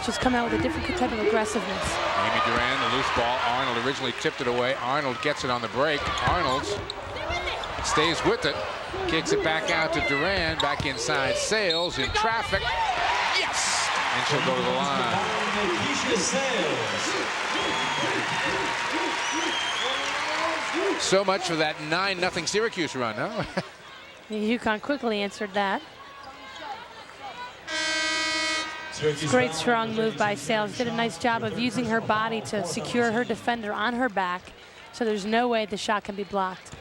She's come out with a different type of aggressiveness.
Amy Duran, the loose ball. Arnold originally tipped it away. Arnold gets it on the break. Arnold stays with it, kicks it back out to Duran, back inside. Sales in traffic. Yes! And she'll go to the line. So much for that 9-0 Syracuse run, huh?
UConn quickly answered that. Great strong move by Sales. Did a nice job of using her body to secure her defender on her back, so there's no way the shot can be blocked.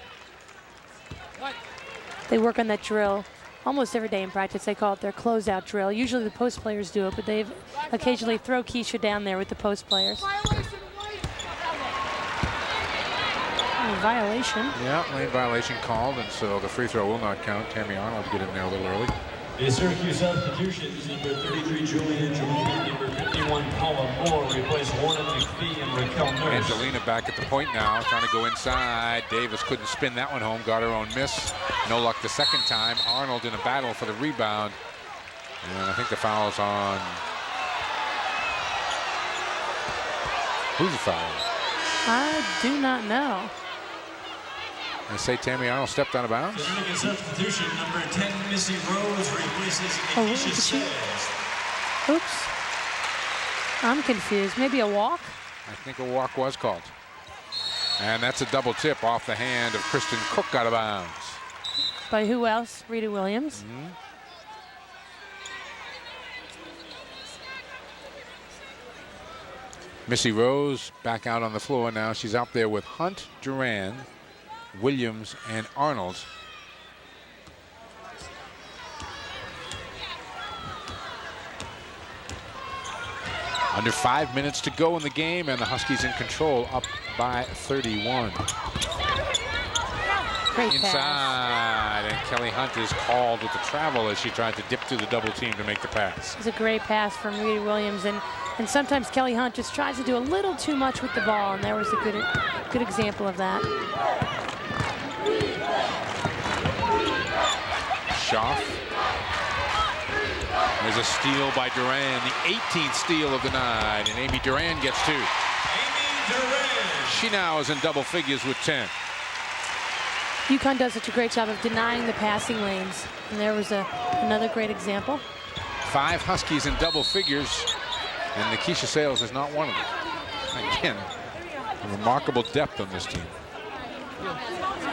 They work on that drill almost every day in practice. They call it their closeout drill. Usually the post players do it, but they occasionally throw Keisha down there with the post players. Violation.
Yeah, lane violation called, and so the free throw will not count. Tammy Arnold get in there a little early.
The Syracuse substitutions, number 33, Julian Angelina, number 51, Paula Moore, replace Lorna McPhee and Raquel Nurse.
Angelina back at the point now, trying to go inside. Davis couldn't spin that one home, got her own miss. No luck the second time. Arnold in a battle for the rebound. And I think the foul's on... Who's the foul?
I do not know.
I say Tammy Arnold stepped out of bounds.
Substitution, number 10, Missy Rose, replaces Keisha Sales.
Oops. I'm confused. Maybe a walk?
I think a walk was called. And that's a double tip off the hand of Kristen Cook out of bounds.
By who else? Rita Williams.
Missy Rose back out on the floor now. She's out there with Hunt, Duran, Williams, and Arnold. Under 5 minutes to go in the game, and the Huskies in control, up by 31.
Great
Inside,
pass.
and Kelly Hunt is called with the travel as she tried to dip through the double team to make the pass.
It's a great pass from Rita Williams, and sometimes Kelly Hunt just tries to do a little too much with the ball, and there was a good example of that.
Schaff. There's a steal by Duran, the 18th steal of the night, and Amy Duran gets 2.
Amy Duran.
She now is in double figures with 10.
UConn does such a great job of denying the passing lanes, and there was another great example.
5 Huskies in double figures, and Nikisha Sales is not one of them. Again, a remarkable depth on this team.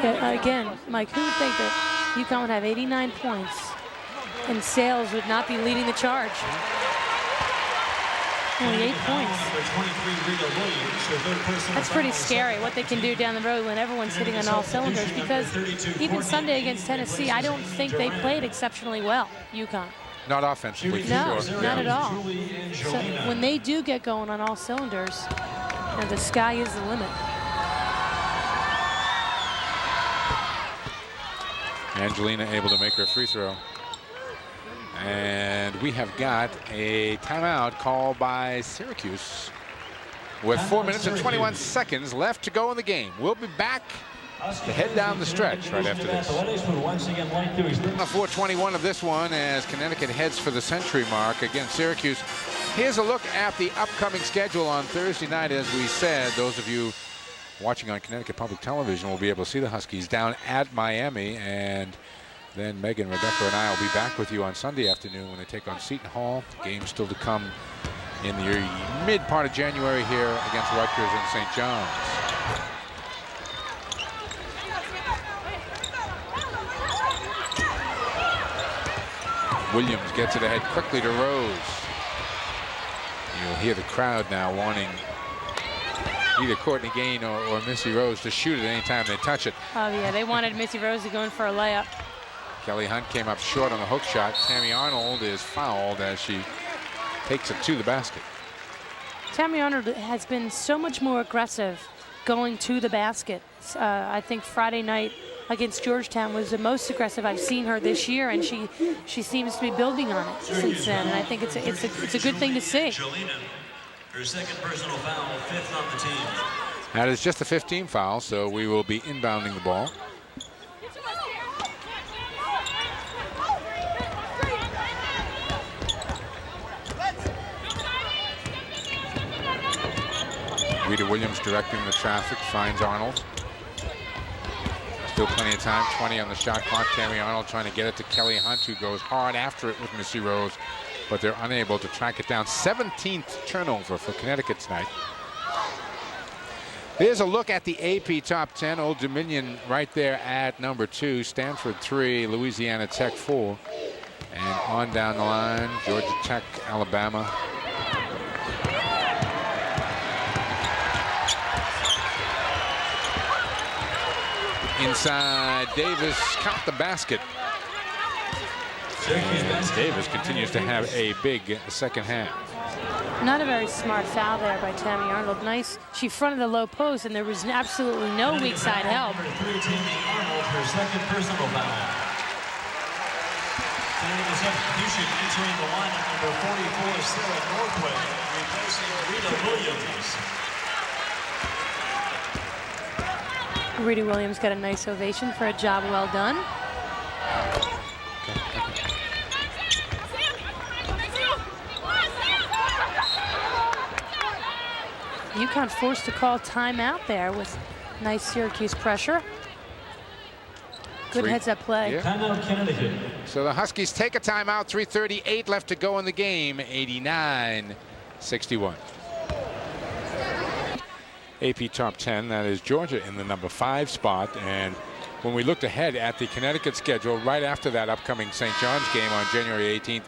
Again, Mike, who would think that UConn would have 89 points and Sales would not be leading the charge? Only 8 points. That's pretty scary what they can do down the road when everyone's hitting on all cylinders, because even Sunday against Tennessee, I don't think they played exceptionally well, UConn.
Not offensively, for
No,
sure.
not at all. So when they do get going on all cylinders, and the sky is the limit.
Angelina able to make her free throw. And we have got a timeout called by Syracuse with 4 minutes and 21 seconds left to go in the game. We'll be back to head down the stretch right after this. 4:21 of this one as Connecticut heads for the century mark against Syracuse. Here's a look at the upcoming schedule on Thursday night. As we said, those of you watching on Connecticut Public Television will be able to see the Huskies down at Miami, and then Megan, Rebecca, and I will be back with you on Sunday afternoon when they take on Seton Hall. Game still to come in the mid part of January here against Rutgers and St. John's. Williams gets it ahead quickly to Rose. You'll hear the crowd now wanting either Courtney Gain or Missy Rose to shoot it any time they touch it.
Oh, yeah, they wanted Missy Rose to go in for a layup.
Kelly Hunt came up short on the hook shot. Tammy Arnold is fouled as she takes it to the basket.
Tammy Arnold has been so much more aggressive going to the basket. I think Friday night against Georgetown was the most aggressive I've seen her this year, and she seems to be building on it since then. And I think it's a good thing to see.
Her second personal foul, 5th on the team.
That is just a 15 foul, so we will be inbounding the ball. Rita Williams directing the traffic, finds Arnold. Still plenty of time, 20 on the shot clock. Tammy Arnold trying to get it to Kelly Hunt, who goes hard after it with Missy Rose, but they're unable to track it down. 17th turnover for Connecticut tonight. Here's a look at the AP top 10. Old Dominion right there at number 2. Stanford 3, Louisiana Tech 4. And on down the line, Georgia Tech, Alabama. Inside, Davis count the basket. And Davis continues to have a big second half.
Not a very smart foul there by Tammy Arnold. Nice. She fronted the low post, and there was absolutely no weak side help.
Number 3, Tammy Arnold, her second personal foul. Standing a substitution entering the lineup, number 44, Sarah Northway, replacing Rita Williams.
Rita Williams got a nice ovation for a job well done. UConn forced to call timeout there with nice Syracuse pressure. Good heads-up play.
Yeah.
Timeout, Connecticut.
So the Huskies take a timeout. 3:38 left to go in the game. 89-61. AP Top 10. That is Georgia in the number 5 spot. And when we looked ahead at the Connecticut schedule, right after that upcoming St. John's game on January 18th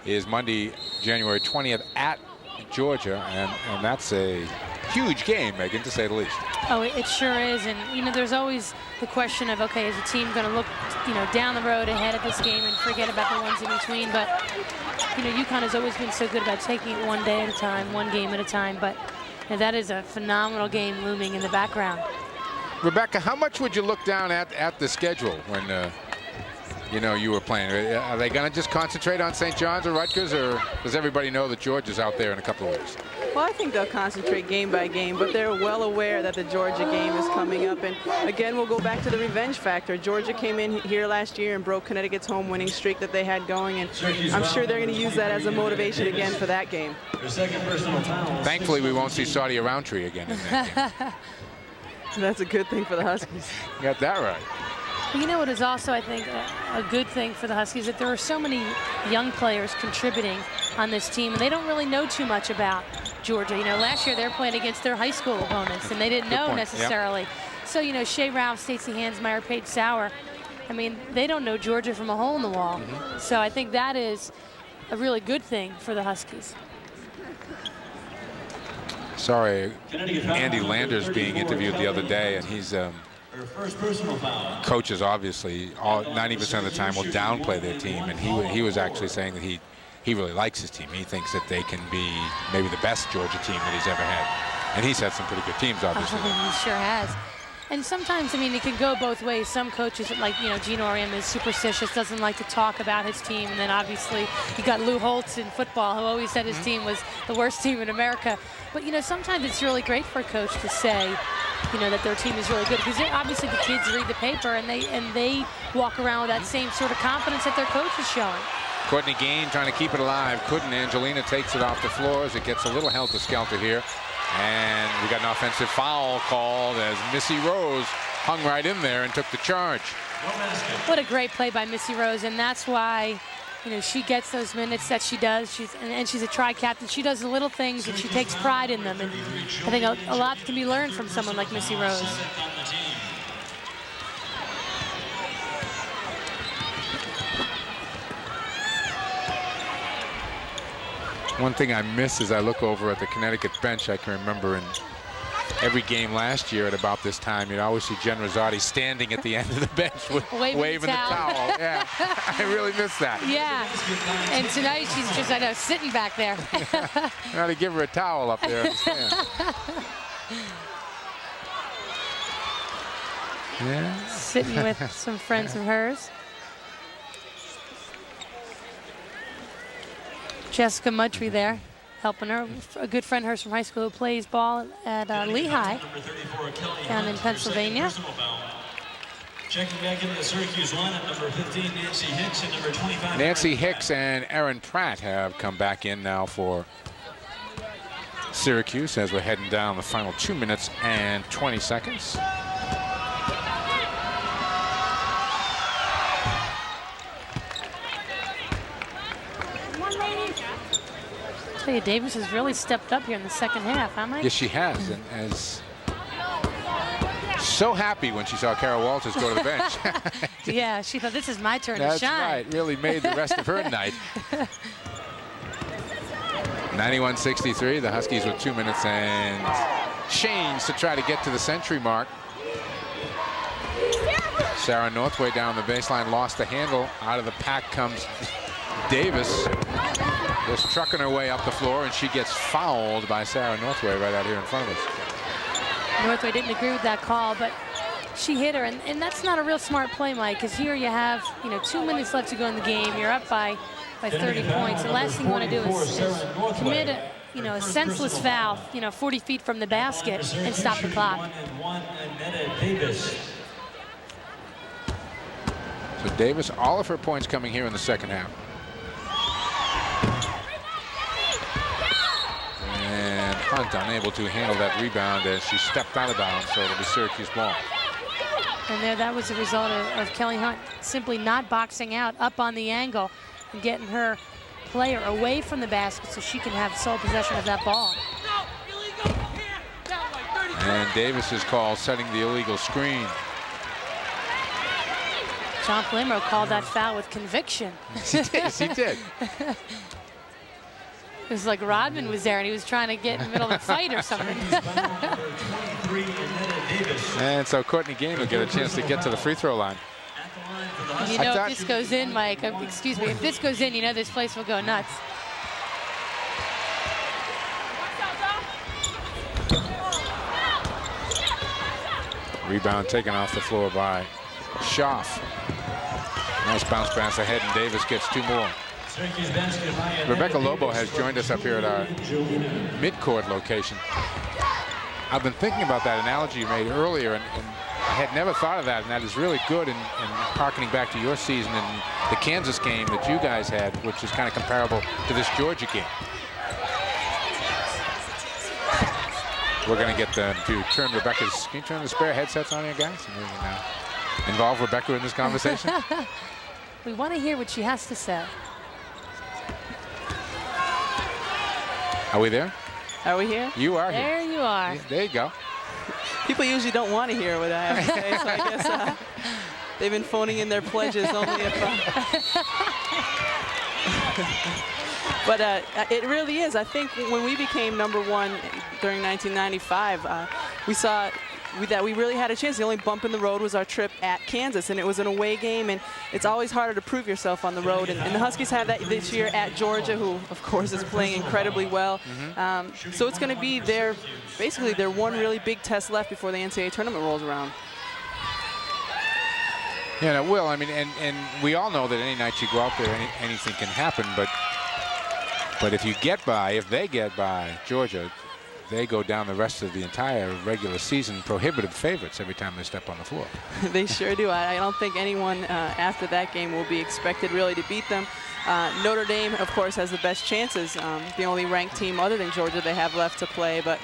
is Monday, January 20th at Georgia. And that's a huge game, Megan, to say the least.
Oh, it sure is. And, you know, there's always the question of, okay, is the team going to look, you know, down the road ahead of this game and forget about the ones in between? But, you know, UConn has always been so good about taking it one day at a time, one game at a time. But you know, that is a phenomenal game looming in the background.
Rebecca, how much would you look down at the schedule when, you know, you were playing? Are they going to just concentrate on St. John's or Rutgers, or does everybody know that Georgia's out there in a couple of weeks?
Well, I think they'll concentrate game by game, but they're well aware that the Georgia game is coming up. And again, we'll go back to the revenge factor. Georgia came in here last year and broke Connecticut's home winning streak that they had going, and I'm sure they're going to use that as a motivation again for that game.
Thankfully, we won't see Saudi Roundtree again in that game.
That's a good thing for the Huskies.
You got that right.
You know what is also, I think, a good thing for the Huskies, that there are so many young players contributing on this team, and they don't really know too much about Georgia. You know, last year they were playing against their high school opponents, and they didn't know necessarily. Yep. So, you know, Shea Ralph, Stacey Hansmeyer, Paige Sauer, I mean, they don't know Georgia from a hole in the wall. Mm-hmm. So I think that is a really good thing for the Huskies.
Sorry, Andy Landers being interviewed the other day, and he's coaches obviously 90% of the time will downplay their team, and he was actually saying that he really likes his team. He thinks that they can be maybe the best Georgia team that he's ever had, and he's had some pretty good teams, obviously.
He sure has. And sometimes, I mean, it can go both ways. Some coaches, like, you know, Gene Auriemma is superstitious, doesn't like to talk about his team. And then obviously you got Lou Holtz in football, who always said his team was the worst team in America. But, you know, sometimes it's really great for a coach to say, you know, that their team is really good, because obviously the kids read the paper and they walk around with that same sort of confidence that their coach is showing.
Courtney Gain trying to keep it alive. Couldn't. Angelina takes it off the floor as it gets a little helter-skelter here. And we got an offensive foul called as Missy Rose hung right in there and took the charge.
What a great play by Missy Rose, and that's why, you know, she gets those minutes that she does. And she's a tri-captain. She does the little things and she takes pride in them. And I think a lot can be learned from someone like Missy Rose.
One thing I miss as I look over at the Connecticut bench, I can remember in every game last year at about this time, you'd always see Jen Rosati standing at the end of the bench waving the towel. Yeah, I really miss that.
Yeah, and tonight she's just, I know, sitting back there.
Now to give her a towel up there. Yeah.
Sitting with some friends of hers. Jessica Mudry there, helping her. A good friend of hers from high school who plays ball at Lehigh down in Pennsylvania.
Checking back into the Syracuse lineup, number 15, Nancy Hicks, and number 25.
Nancy Hicks and Erin Pratt have come back in now for Syracuse as we're heading down the final 2 minutes and 20 seconds.
I tell you, Davis has really stepped up here in the second half, huh, Mike?
Yes, she has, and as so happy when she saw Carol Walters go to the bench.
Yeah, she thought, this is my turn to shine.
That's right, really made the rest of her night. 91-63, the Huskies with 2 minutes and change to try to get to the century mark. Sarah Northway down the baseline, lost the handle. Out of the pack comes Davis, just trucking her way up the floor, and she gets fouled by Sarah Northway right out here in front of us.
Northway didn't agree with that call, but she hit her, and that's not a real smart play, Mike, because here you have, you know, 2 minutes left to go in the game. You're up by 30 points. The last thing you want to do is commit a senseless foul, 40 feet from the basket and stop the clock.
So Davis, all of her points coming here in the second half. And Hunt unable to handle that rebound as she stepped out of bounds, so it'll be Syracuse ball.
And there, that was the result of Kelly Hunt simply not boxing out up on the angle and getting her player away from the basket so she can have sole possession of that ball.
Davis's call setting the illegal screen.
John Palermo called that foul with conviction.
Yes, he did.
It was like Rodman was there and he was trying to get in the middle of a fight or something.
And so Courtney Gain will get a chance to get to the free throw line.
You know, if this goes in, Mike, excuse me, if this goes in, you know this place will go nuts.
Rebound taken off the floor by Schaaf. Nice bounce pass ahead, and Davis gets 2 more. Rebecca Lobo has joined us up here at our midcourt location. I've been thinking about that analogy you made earlier, and I had never thought of that, and that is really good in harkening back to your season and the Kansas game that you guys had, which is kind of comparable to this Georgia game. We're going to get them to turn Rebecca's. Can you turn the spare headsets on here, guys? And we can involve Rebecca in this conversation.
We want to hear what she has to say.
Are we there?
Are we here?
You are here.
There you are.
Yeah, there you go.
People usually don't want to hear what I have to say, so I guess they've been phoning in their pledges only if. But it really is. I think when we became #1 during 1995, we saw that we really had a chance. The only bump in the road was our trip at Kansas, and it was an away game, and it's always harder to prove yourself on the road. And the Huskies have that this year at Georgia, who, of course, is playing incredibly well. So it's going to be basically their one really big test left before the NCAA tournament rolls around.
Yeah, it will. I mean, and we all know that any night you go out there, anything can happen. But if you get by, if they get by Georgia, they go down the rest of the entire regular season prohibitive favorites every time they step on the floor.
They sure do. I don't think anyone after that game will be expected really to beat them. Notre Dame, of course, has the best chances. The only ranked team other than Georgia they have left to play. But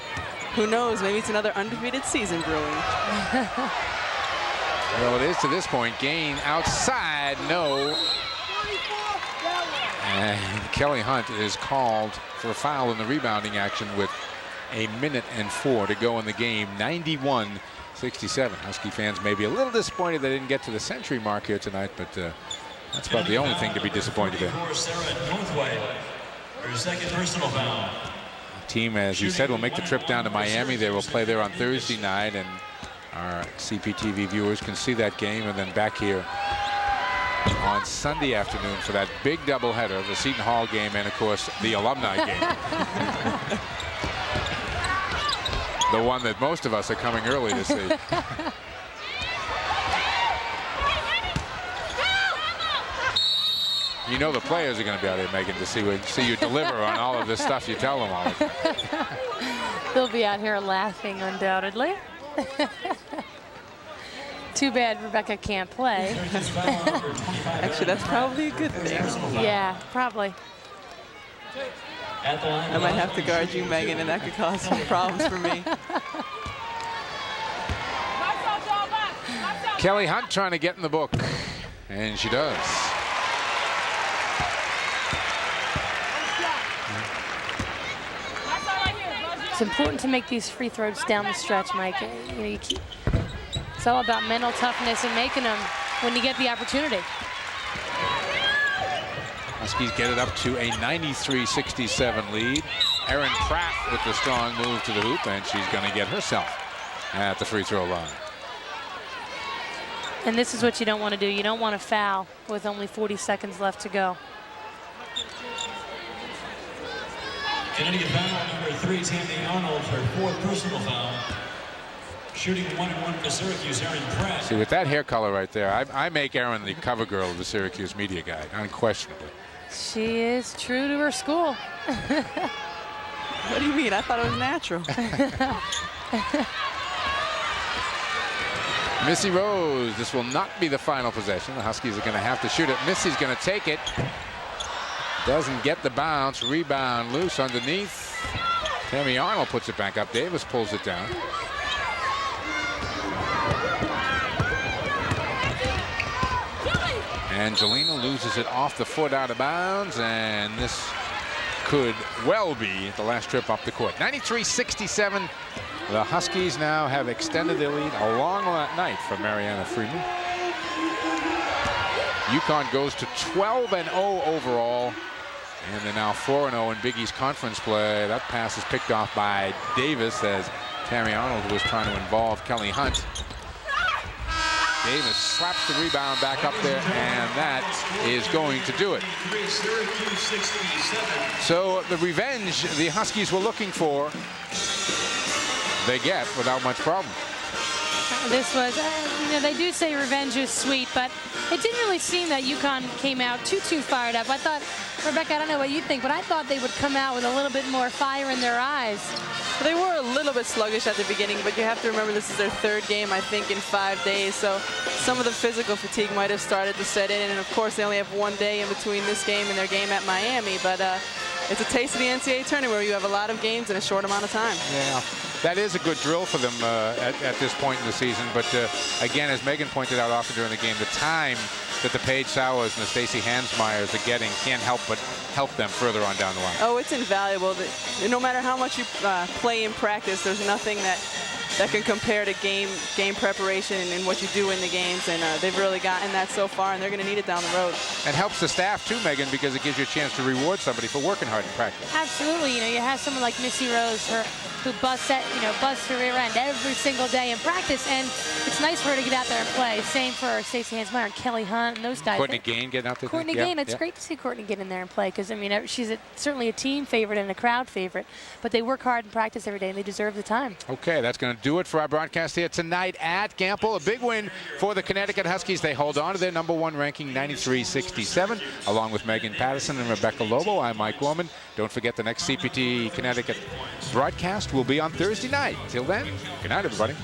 who knows? Maybe it's another undefeated season brewing.
Well, it is to this point. Gain outside, no. And Kelly Hunt is called for a foul in the rebounding action with 1:04 to go in the game. 91-67. Husky fans may be a little disappointed they didn't get to the century mark here tonight, but that's about the only thing to be disappointed in.
Second personal foul.
The team, as you said, will make the trip down to Miami. They will play there on Thursday night, and our CPTV viewers can see that game, and then back here on Sunday afternoon for that big doubleheader, the Seton Hall game and, of course, the alumni game. The one that most of us are coming early to see. You know the players are going to be out there, Megan, to see you deliver on all of this stuff you tell them all.
They'll be out here laughing, undoubtedly. Too bad Rebecca can't play.
Actually, that's probably a good thing.
Yeah, probably.
I might have to guard you, Megan, and that could cause some problems for me.
Kelly Hunt trying to get in the book, and she does.
It's important to make these free throws down the stretch, Mike. You know, it's all about mental toughness and making them when you get the opportunity.
Huskies get it up to a 93-67 lead. Erin Pratt with the strong move to the hoop, and she's going to get herself at the free throw line.
And this is what you don't want to do. You don't want to foul with only 40 seconds left to go.
Connecticut foul number 3, Tammy Arnold, her 4th personal foul. Shooting 1-1 for Syracuse, Erin Pratt.
See, with that hair color right there, I make Erin the cover girl of the Syracuse media guide, unquestionably.
She is true to her school.
What do you mean? I thought it was natural.
Missy Rose, this will not be the final possession. The Huskies are going to have to shoot it. Missy's going to take it. Doesn't get the bounce. Rebound loose underneath. Tammy Arnold puts it back up. Davis pulls it down. Angelina loses it off the foot out of bounds, and this could well be the last trip up the court. 93-67. The Huskies now have extended their lead a long night for Mariana Freeman. UConn goes to 12-0 overall, and they're now 4-0 in Big East Conference play. That pass is picked off by Davis as Tammy Arnold was trying to involve Kelly Hunt. Davis slaps the rebound back up there, and that is going to do it. So the revenge the Huskies were looking for, they get without much problem.
This was, they do say revenge is sweet, but it didn't really seem that UConn came out too fired up. I thought, Rebecca, I don't know what you think, but I thought they would come out with a little bit more fire in their eyes.
They were a little bit sluggish at the beginning, but you have to remember this is their third game, I think, in 5 days. So some of the physical fatigue might have started to set in. And, of course, they only have 1 day in between this game and their game at Miami. But it's a taste of the NCAA tournament where you have a lot of games in a short amount of time.
Yeah, that is a good drill for them at this point in the season. But, again, as Megan pointed out often during the game, the time that the Paige Sowers and the Stacey Hansmeyers are getting can't help but help them further on down the line.
Oh, it's invaluable. No matter how much you play in practice, there's nothing that can compare to game preparation and what you do in the games, and they've really gotten that so far, and they're going to need it down the road.
And helps the staff too, Megan, because it gives you a chance to reward somebody for working hard in practice.
Absolutely. You have someone like Missy Rose, who busts her rear end every single day in practice, and it's nice for her to get out there and play. Same for Stacey Hansmeyer and Kelly Hunt and those guys.
Courtney Gain getting out there.
Courtney Gain, it's great to see Courtney get in there and play, because she's certainly a team favorite and a crowd favorite, but they work hard in practice every day and they deserve the time.
Okay, that's going to do it for our broadcast here tonight at Gamble. A big win for the Connecticut Huskies. They hold on to their #1 ranking, 93-67, along with Megan Patterson and Rebecca Lobo. I'm Mike Gorman. Don't forget the next CPT Connecticut broadcast will be on Thursday night. Till then, good night, everybody.